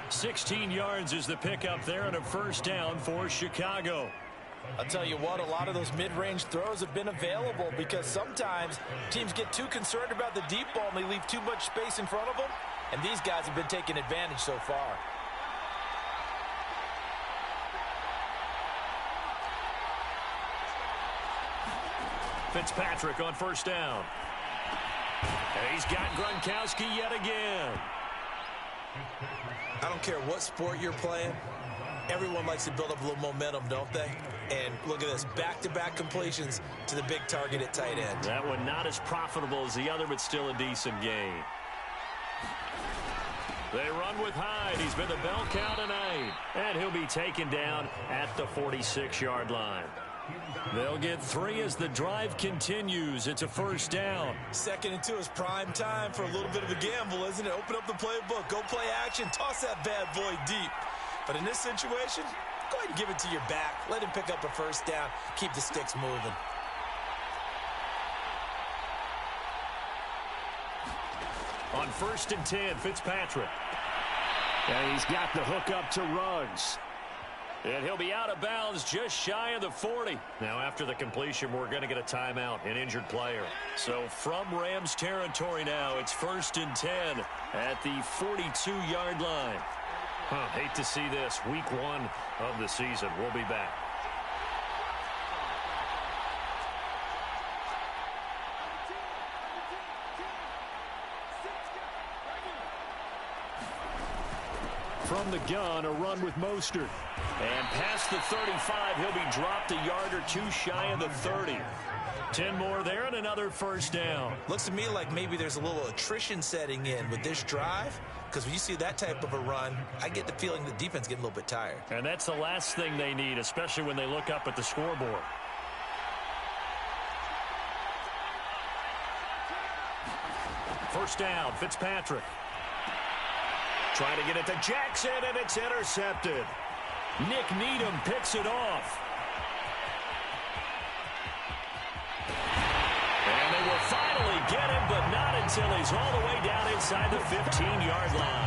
16 yards is the pickup there, and a first down for Chicago. I'll tell you what, a lot of those mid-range throws have been available because sometimes teams get too concerned about the deep ball and they leave too much space in front of them, and these guys have been taking advantage so far. Fitzpatrick on first down. And he's got Gronkowski yet again. I don't care what sport you're playing. Everyone likes to build up a little momentum, don't they? And look at this, back-to-back completions to the big target at tight end. That one not as profitable as the other, but still a decent gain. They run with Hyde. He's been the bell cow tonight. And he'll be taken down at the 46-yard line. They'll get 3 as the drive continues. It's a first down. 2nd and 2 is prime time for a little bit of a gamble, isn't it? Open up the playbook, go play action, toss that bad boy deep. But in this situation, go ahead and give it to your back. Let him pick up a first down. Keep the sticks moving. On 1st and 10, Fitzpatrick. And he's got the hook up to Ruggs. And he'll be out of bounds just shy of the 40. Now, after the completion, we're going to get a timeout, an injured player. So from Rams territory now, it's 1st and 10 at the 42-yard line. Hate to see this. Week 1 of the season. We'll be back. From the gun, a run with Mostert. And past the 35, he'll be dropped a yard or 2 shy of the 30. 10 more there and another first down. Looks to me like maybe there's a little attrition setting in with this drive, because when you see that type of a run, I get the feeling the defense getting a little bit tired. And that's the last thing they need, especially when they look up at the scoreboard. First down, Fitzpatrick. Trying to get it to Jackson, and it's intercepted. Nick Needham picks it off. And they will finally get him, but not until he's all the way down inside the 15-yard line.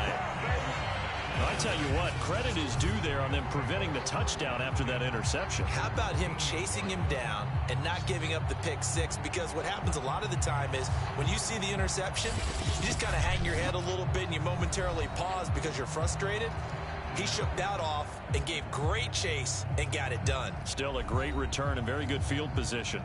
I tell you what, credit is due there on them preventing the touchdown after that interception. How about him chasing him down and not giving up the pick six? Because what happens a lot of the time is when you see the interception, you just kind of hang your head a little bit and you momentarily pause because you're frustrated. He shook that off and gave great chase and got it done. Still a great return and very good field position.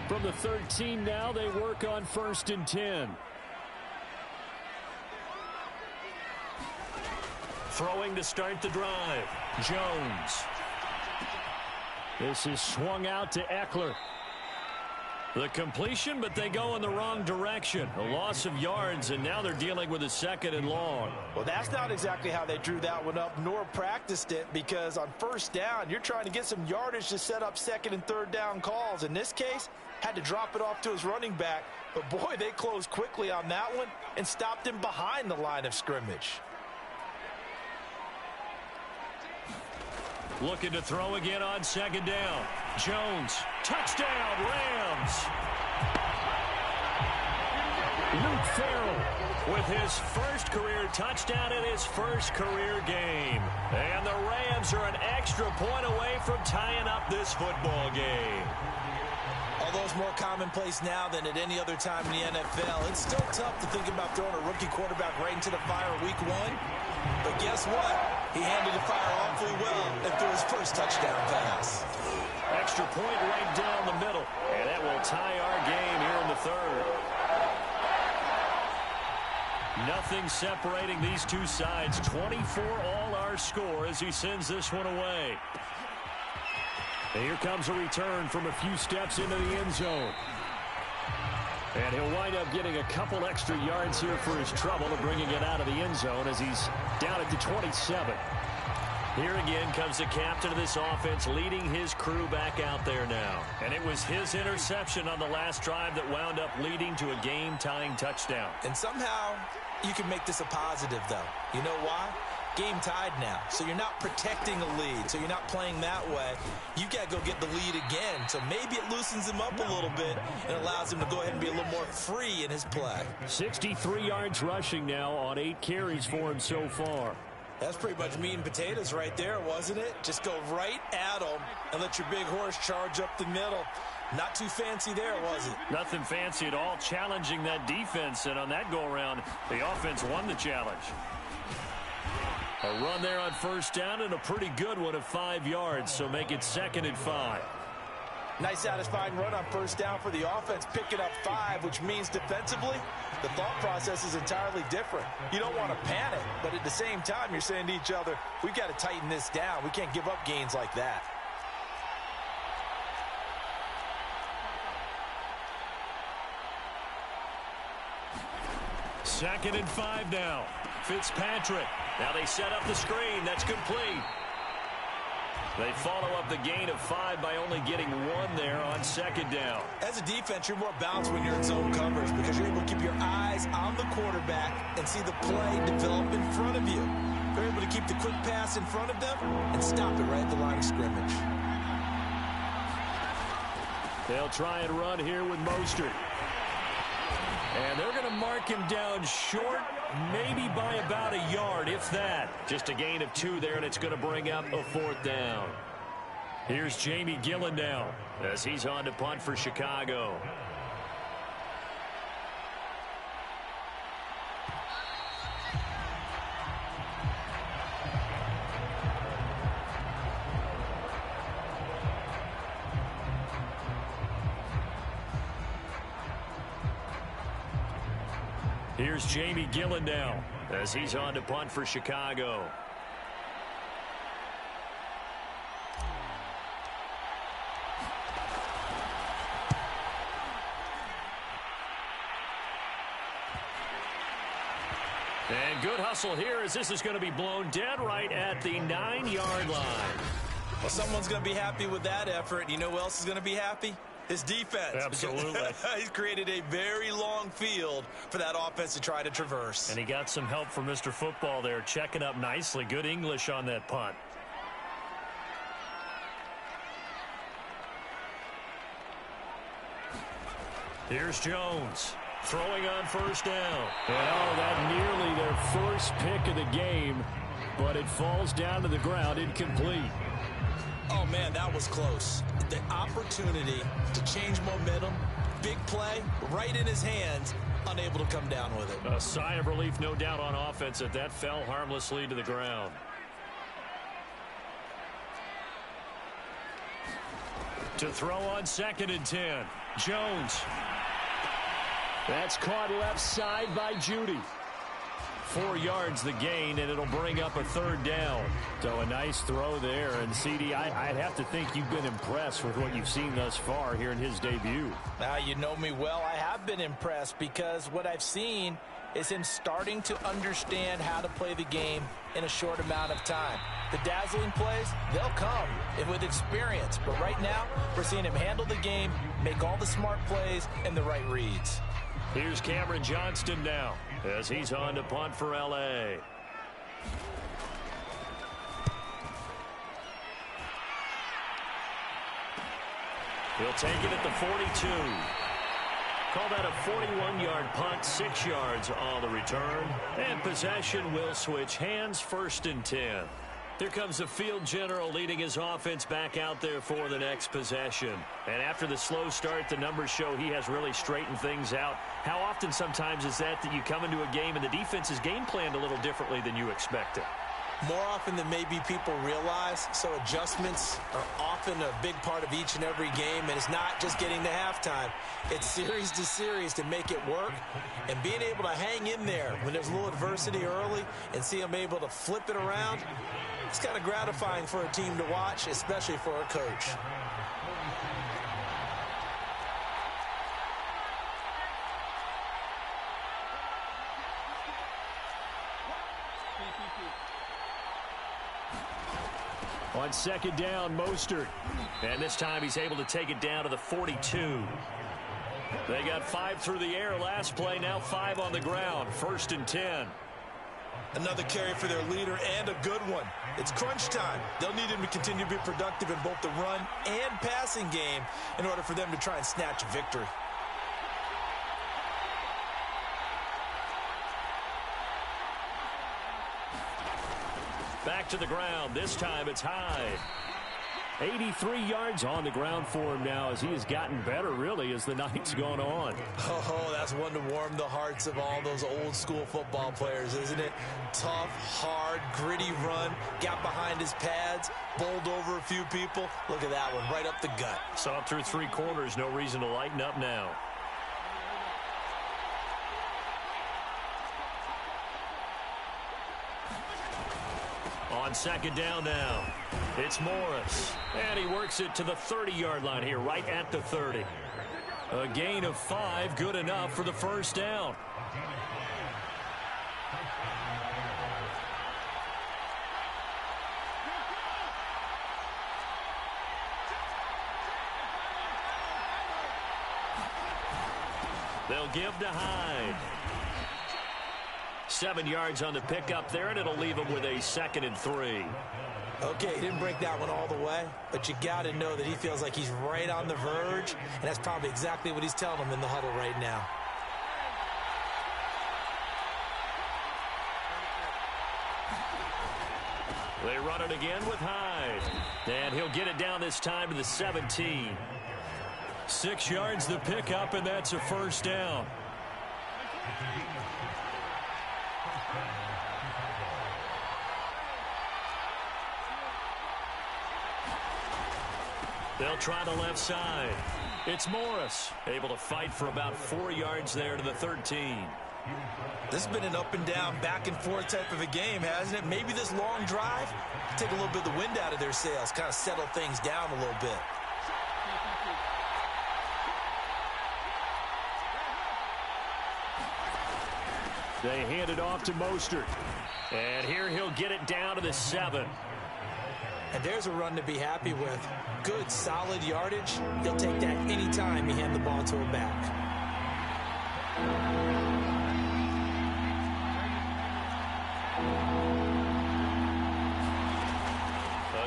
From the 13 now, they work on 1st and 10. Throwing to start the drive. Jones. This is swung out to Eckler. The completion, but they go in the wrong direction. A loss of yards, and now they're dealing with a 2nd and long. Well, that's not exactly how they drew that one up, nor practiced it, because on first down, you're trying to get some yardage to set up 2nd and 3rd down calls. In this case, had to drop it off to his running back, but boy, they closed quickly on that one and stopped him behind the line of scrimmage. Looking to throw again on 2nd down. Jones, touchdown, Rams. Luke Farrell with his first career touchdown in his first career game. And the Rams are an extra point away from tying up this football game. Although it's more commonplace now than at any other time in the NFL, it's still tough to think about throwing a rookie quarterback right into the fire week 1. But guess what? He handled the fire awfully well and threw his first touchdown pass. Extra point right down the middle. And that will tie our game here in the 3rd. Nothing separating these two sides. 24 all our score as he sends this one away. And here comes a return from a few steps into the end zone. And he'll wind up getting a couple extra yards here for his trouble and bringing it out of the end zone as he's down at the 27. Here again comes the captain of this offense leading his crew back out there now. And it was his interception on the last drive that wound up leading to a game-tying touchdown. And somehow you can make this a positive, though. You know why? Game tied now, so you're not protecting a lead, so you're not playing that way. You've got to go get the lead again, so maybe it loosens him up a little bit and allows him to go ahead and be a little more free in his play. 63 yards rushing now on 8 carries for him so far. That's pretty much meat and potatoes right there, wasn't it? Just go right at him and let your big horse charge up the middle. Not too fancy there, was it? Nothing fancy at all, challenging that defense, and on that go-around, the offense won the challenge. A run there on first down and a pretty good one of 5 yards, so make it 2nd and 5. Nice satisfying run on first down for the offense, picking up 5, which means defensively, the thought process is entirely different. You don't want to panic, but at the same time, you're saying to each other, we've got to tighten this down. We can't give up gains like that. Second and 5 now. Fitzpatrick. Now they set up the screen. That's complete. They follow up the gain of 5 by only getting 1 there on 2nd down. As a defense, you're more balanced when you're in zone coverage because you're able to keep your eyes on the quarterback and see the play develop in front of you. You're able to keep the quick pass in front of them and stop it right at the line of scrimmage. They'll try and run here with Mostert. And they're going to mark him down short, maybe by about a yard, if that. Just a gain of 2 there, and it's going to bring up a 4th down. Here's Jamie Gillen now as he's on to punt for Chicago. Here's Jamie Gillen now as he's on to punt for Chicago. And good hustle here as this is going to be blown dead right at the 9-yard line. Well, someone's going to be happy with that effort. You know who else is going to be happy? His defense. Absolutely. He's created a very long field for that offense to try to traverse. And he got some help from Mr. Football there, checking up nicely. Good English on that punt. Here's Jones throwing on first down. Well, that nearly their first pick of the game, but it falls down to the ground incomplete. Oh, man, that was close. The opportunity to change momentum, big play, right in his hands, unable to come down with it. A sigh of relief, no doubt, on offense that that fell harmlessly to the ground. To throw on 2nd and 10. Jones. That's caught left side by Judy. 4 yards the gain, and it'll bring up a 3rd down. So a nice throw there. And, CD, I'd have to think you've been impressed with what you've seen thus far here in his debut. Now, you know me well. I have been impressed because what I've seen is him starting to understand how to play the game in a short amount of time. The dazzling plays, they'll come with experience. But right now, we're seeing him handle the game, make all the smart plays, and the right reads. Here's Cameron Johnston now as he's on to punt for L.A. He'll take it at the 42. Call that a 41-yard punt, 6 yards on the return. And possession will switch hands, 1st and 10. Here comes the field general leading his offense back out there for the next possession. And after the slow start, the numbers show he has really straightened things out. How often sometimes is that you come into a game and the defense is game planned a little differently than you expected? More often than maybe people realize, so adjustments are often a big part of each and every game, and it's not just getting to halftime. It's series to series to make it work, and being able to hang in there when there's a little adversity early and see them able to flip it around, it's kind of gratifying for a team to watch, especially for a coach. On second down, Mostert. And this time he's able to take it down to the 42. They got 5 through the air last play, now 5 on the ground. 1st and 10. Another carry for their leader and a good one. It's crunch time. They'll need him to continue to be productive in both the run and passing game in order for them to try and snatch a victory. Back to the ground. This time it's Hyde. 83 yards on the ground for him now as he has gotten better, really, as the night's gone on. Oh, that's one to warm the hearts of all those old-school football players, isn't it? Tough, hard, gritty run, got behind his pads, bowled over a few people. Look at that one, right up the gut. Saw through 3 quarters, no reason to lighten up now. On second down now, it's Morris. And he works it to the 30-yard line here, right at the 30. A gain of 5, good enough for the first down. They'll give to Hyde. 7 yards on the pickup there, and it'll leave him with a 2nd and 3. Okay, he didn't break that one all the way, but you got to know that he feels like he's right on the verge, and that's probably exactly what he's telling them in the huddle right now. They run it again with Hyde, and he'll get it down this time to the 17. 6 yards the pickup, and that's a first down. They'll try the left side. It's Morris, able to fight for about 4 yards there to the 13. This has been an up and down, back and forth type of a game, hasn't it? Maybe this long drive, take a little bit of the wind out of their sails, kind of settle things down a little bit. They hand it off to Mostert. And here he'll get it down to the 7. And there's a run to be happy with. Good, solid yardage. He'll take that anytime you hand the ball to him back.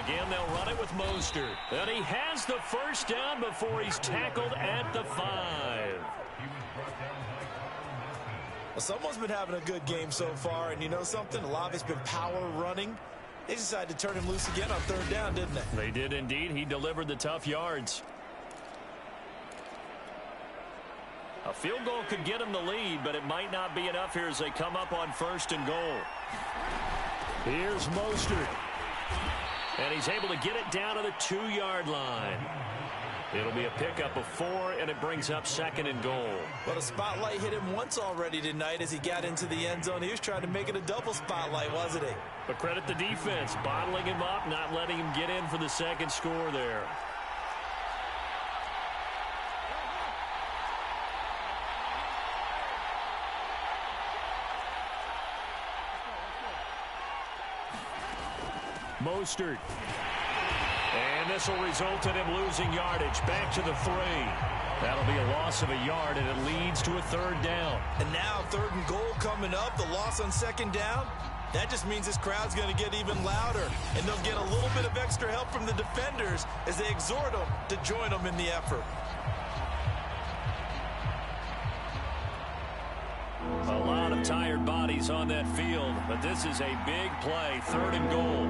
Again, they'll run it with Mostert. And he has the first down before he's tackled at the 5. Well, someone's been having a good game so far, and you know something? A lot of it's been power running. They decided to turn him loose again on 3rd down, didn't they? They did indeed. He delivered the tough yards. A field goal could get him the lead, but it might not be enough here as they come up on 1st and goal. Here's Mostert. And he's able to get it down to the 2-yard line. It'll be a pickup of 4, and it brings up 2nd and goal. Well, the spotlight hit him once already tonight as he got into the end zone. He was trying to make it a double spotlight, wasn't he? But credit the defense, bottling him up, not letting him get in for the 2nd score there. Mostert. And this will result in him losing yardage. Back to the 3. That'll be a loss of a yard, and it leads to a 3rd down. And now 3rd and goal coming up. The loss on 2nd down. That just means this crowd's going to get even louder. And they'll get a little bit of extra help from the defenders as they exhort them to join them in the effort. A lot of tired bodies on that field, but this is a big play. 3rd and goal.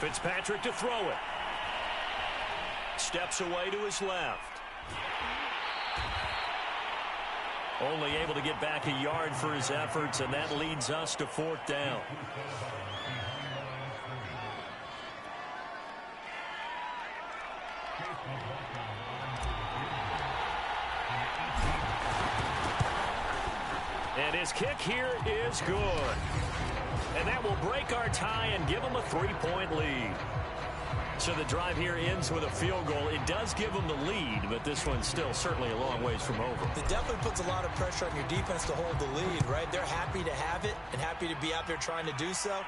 Fitzpatrick to throw it. Steps away to his left. Only able to get back a yard for his efforts, and that leads us to 4th down. And his kick here is good. And that will break our tie and give them a 3-point lead. So the drive here ends with a field goal. It does give them the lead, but this one's still certainly a long ways from over. It definitely puts a lot of pressure on your defense to hold the lead, right? They're happy to have it and happy to be out there trying to do so.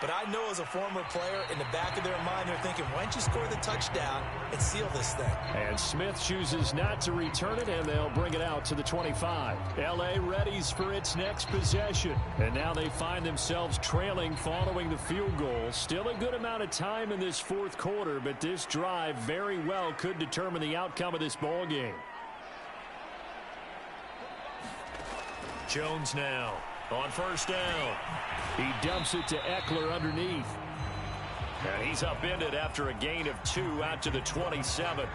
But I know as a former player, in the back of their mind, they're thinking, why don't you score the touchdown and seal this thing? And Smith chooses not to return it, and they'll bring it out to the 25. L.A. readies for its next possession. And now they find themselves trailing following the field goal. Still a good amount of time in this fourth quarter, but this drive very well could determine the outcome of this ball game. Jones now on first down. He dumps it to Eckler underneath. And he's upended after a gain of 2 out to the 27.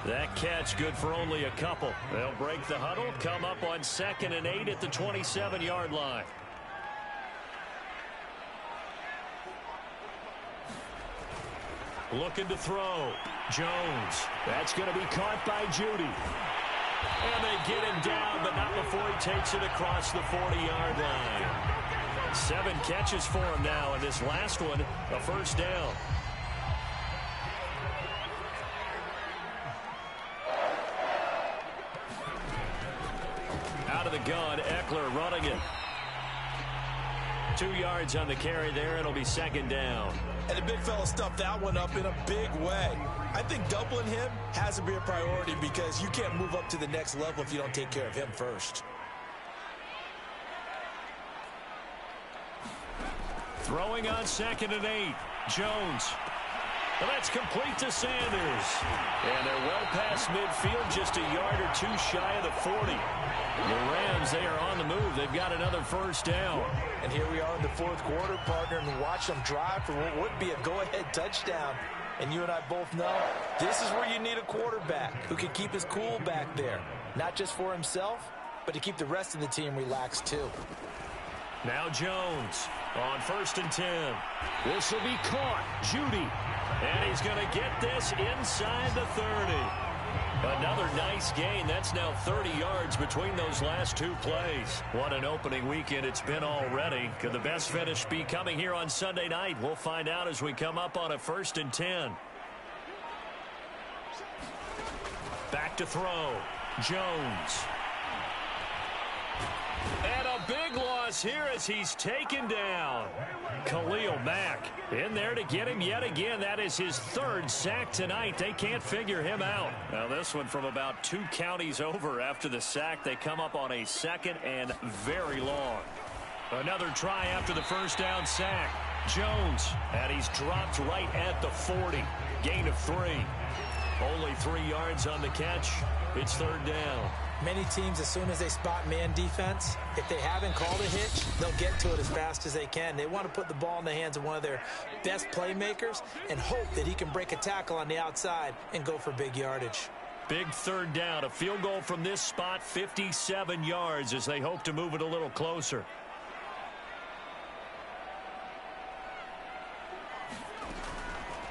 That catch good for only a couple. They'll break the huddle, come up on 2nd and 8 at the 27-yard line. Looking to throw. Jones. That's going to be caught by Judy. And they get him down, but not before he takes it across the 40-yard line. 7 catches for him now, and this last one, a first down. Out of the gun, Eckler running it. 2 yards on the carry there. It'll be 2nd down. And the big fella stuffed that one up in a big way. I think doubling him has to be a priority because you can't move up to the next level if you don't take care of him first. Throwing on 2nd and 8. Jones. And that's complete to Sanders. And they're well past midfield, just a yard or 2 shy of the 40. The Rams, they are on the move. They've got another first down. And here we are in the fourth quarter, partner, and watch them drive for what would be a go-ahead touchdown. And you and I both know this is where you need a quarterback who can keep his cool back there. Not just for himself, but to keep the rest of the team relaxed too. Now Jones on 1st and 10. This will be caught. Judy. And he's going to get this inside the 30. Another nice gain. That's now 30 yards between those last 2 plays. What an opening weekend it's been already. Could the best finish be coming here on Sunday night? We'll find out as we come up on a 1st and 10. Back to throw. Jones. And a big loss here as he's taken down. Khalil Mack in there to get him yet again. That is his 3rd sack tonight. They can't figure him out. Now this one from about 2 counties over after the sack. They come up on a 2nd and very long. Another try after the first down sack. Jones, and he's dropped right at the 40. Gain of 3. Only 3 yards on the catch. It's 3rd down. Many teams, as soon as they spot man defense, if they haven't called a hitch, they'll get to it as fast as they can. They want to put the ball in the hands of one of their best playmakers and hope that he can break a tackle on the outside and go for big yardage. Big 3rd down. A field goal from this spot, 57 yards as they hope to move it a little closer.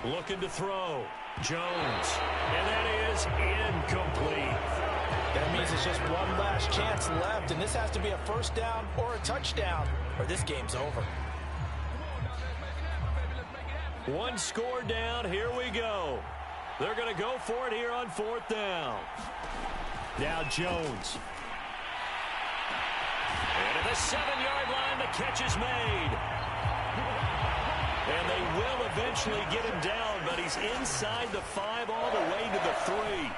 Looking to throw. Jones. And that is incomplete. That means it's just one last chance left, and this has to be a first down or a touchdown, or this game's over. 1 score down. Here we go. They're going to go for it here on 4th down. Now Jones. And at the 7-yard line, the catch is made. And they will eventually get him down, but he's inside the 5 all the way to the 3.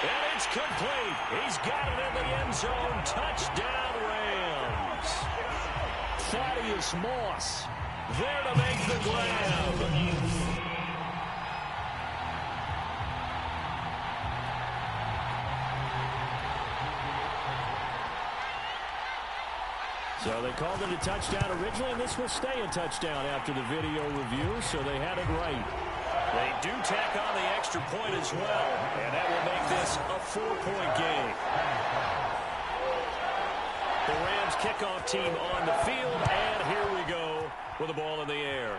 And it's complete. He's got it in the end zone. Touchdown, Rams. Thaddeus Moss there to make the grab. So they called it a touchdown originally, and this will stay a touchdown after the video review, so they had it right. They do tack on the extra point as well, and that will make this a 4-point game. The Rams kickoff team on the field, and here we go with the ball in the air.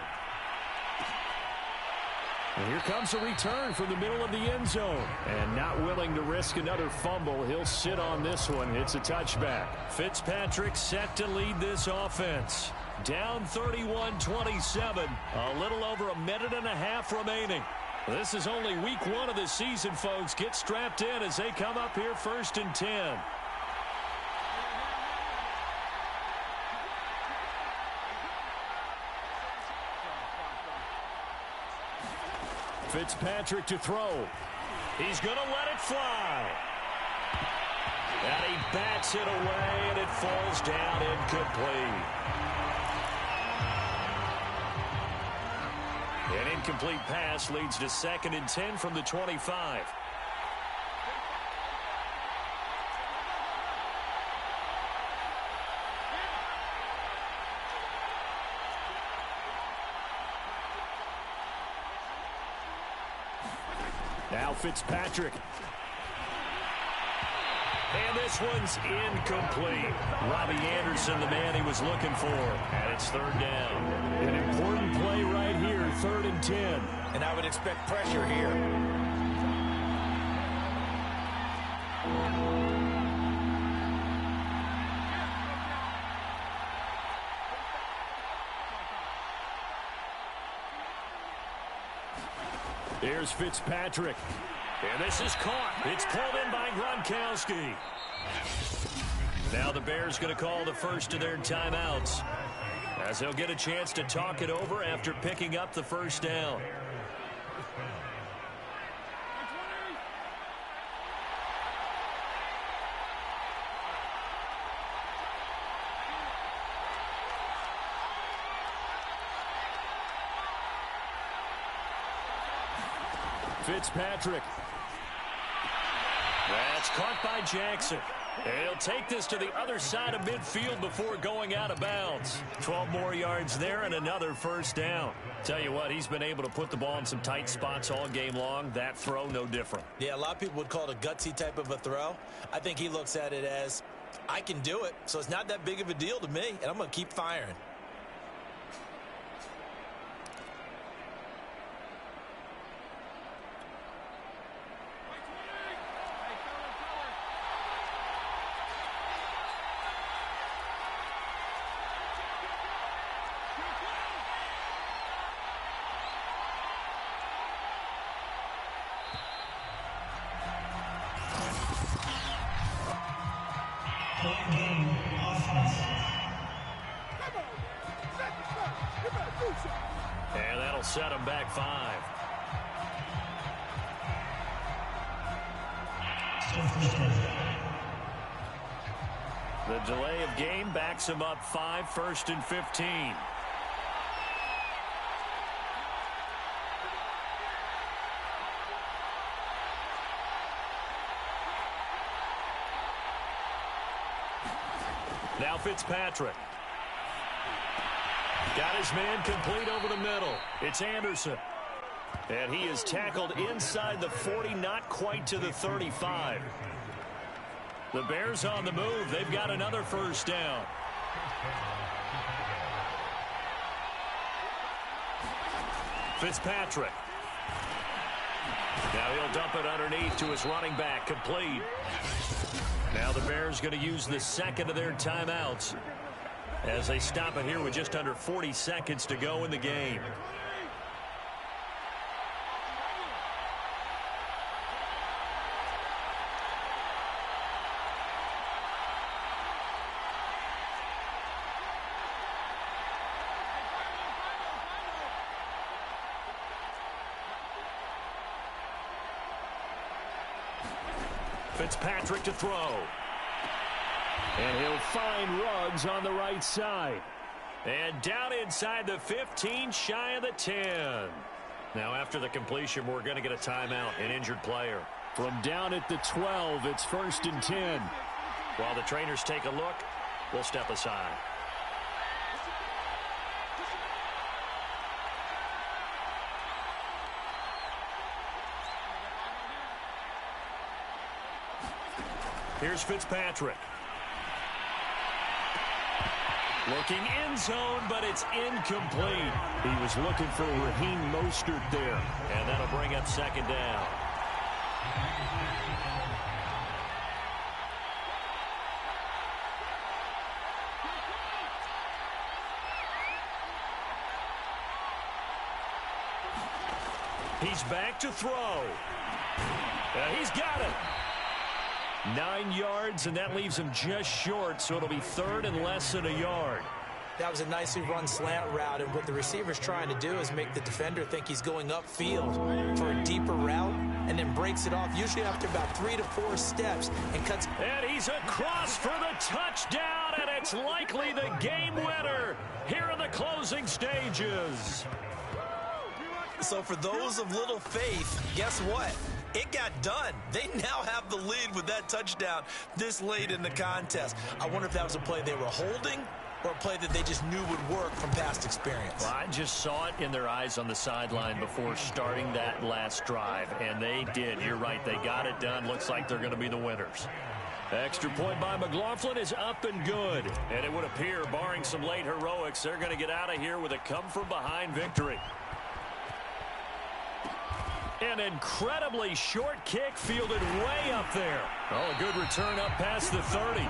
And here comes a return from the middle of the end zone. And not willing to risk another fumble, he'll sit on this one. It's a touchback. Fitzpatrick set to lead this offense. Down 31-27. A little over a minute and a half remaining. This is only week 1 of the season, folks. Get strapped in as they come up here 1st and 10. Fitzpatrick to throw. He's going to let it fly. And he bats it away, and it falls down incomplete. An incomplete pass leads to 2nd and 10 from the 25. Now Fitzpatrick. And this one's incomplete. Robbie Anderson, the man he was looking for. And it's 3rd down. An important play right here, 3rd and 10. And I would expect pressure here. Here's Fitzpatrick. And this is caught. It's pulled in by Gronkowski. Now the Bears going to call the first of their timeouts, as they'll get a chance to talk it over after picking up the 1st down. Fitzpatrick. That's caught by Jackson. And he'll take this to the other side of midfield before going out of bounds. 12 more yards there and another 1st down. Tell you what, he's been able to put the ball in some tight spots all game long. That throw, no different. Yeah, a lot of people would call it a gutsy type of a throw. I think he looks at it as, I can do it, so it's not that big of a deal to me, and I'm going to keep firing. And that'll set him back 5. The delay of game backs him up 5, 1st and 15. Now Fitzpatrick. Got his man complete over the middle. It's Anderson. And he is tackled inside the 40, not quite to the 35. The Bears on the move. They've got another 1st down. Fitzpatrick. Now he'll dump it underneath to his running back. Complete. Now the Bears going to use the 2nd of their timeouts as they stop it here with just under 40 seconds to go in the game. Fitzpatrick to throw. And he'll find Ruggs on the right side. And down inside the 15, shy of the 10. Now after the completion, we're going to get a timeout, an injured player. From down at the 12, it's 1st and 10. While the trainers take a look, we'll step aside. Here's Fitzpatrick. Looking end zone, but it's incomplete. He was looking for Raheem Mostert there. And that'll bring up 2nd down. He's back to throw. He's got it. 9 yards, and that leaves him just short, so it'll be third and less than a yard. That was a nicely run slant route, and what the receiver's trying to do is make the defender think he's going upfield for a deeper route, and then breaks it off, usually after about 3 to 4 steps, and cuts. And he's across for the touchdown, and it's likely the game winner here in the closing stages. So for those of little faith, guess what? It got done. They now have the lead with that touchdown this late in the contest. I wonder if that was a play they were holding or a play that they just knew would work from past experience. Well, I just saw it in their eyes on the sideline before starting that last drive, and they did. You're right. They got it done. Looks like they're going to be the winners. Extra point by McLaughlin is up and good. And it would appear, barring some late heroics, they're going to get out of here with a come-from-behind victory. An incredibly short kick fielded way up there. Oh, a good return up past the 30.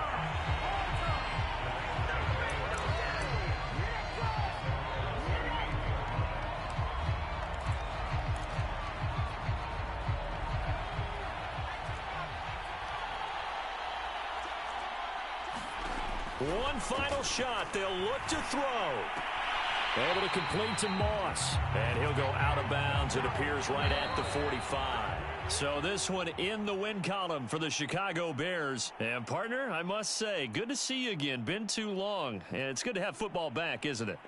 One final shot. They'll look to throw. Able to complete to Moss. And he'll go out of bounds. It appears right at the 45. So this one in the win column for the Chicago Bears. And, partner, I must say, good to see you again. Been too long. And it's good to have football back, isn't it?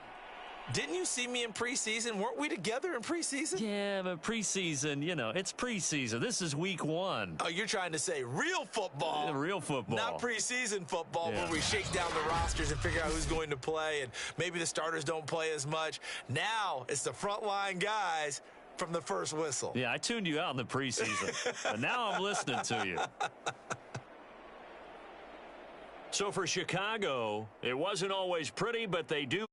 Didn't you see me in preseason? Weren't we together in preseason? Yeah, but preseason, you know, it's preseason. This is week 1. Oh, you're trying to say real football. Yeah, real football. Not preseason football Yeah. where we shake down the rosters and figure out who's going to play, and maybe the starters don't play as much. Now it's the frontline guys from the first whistle. Yeah, I tuned you out in the preseason. But now I'm listening to you. So for Chicago, it wasn't always pretty, but they do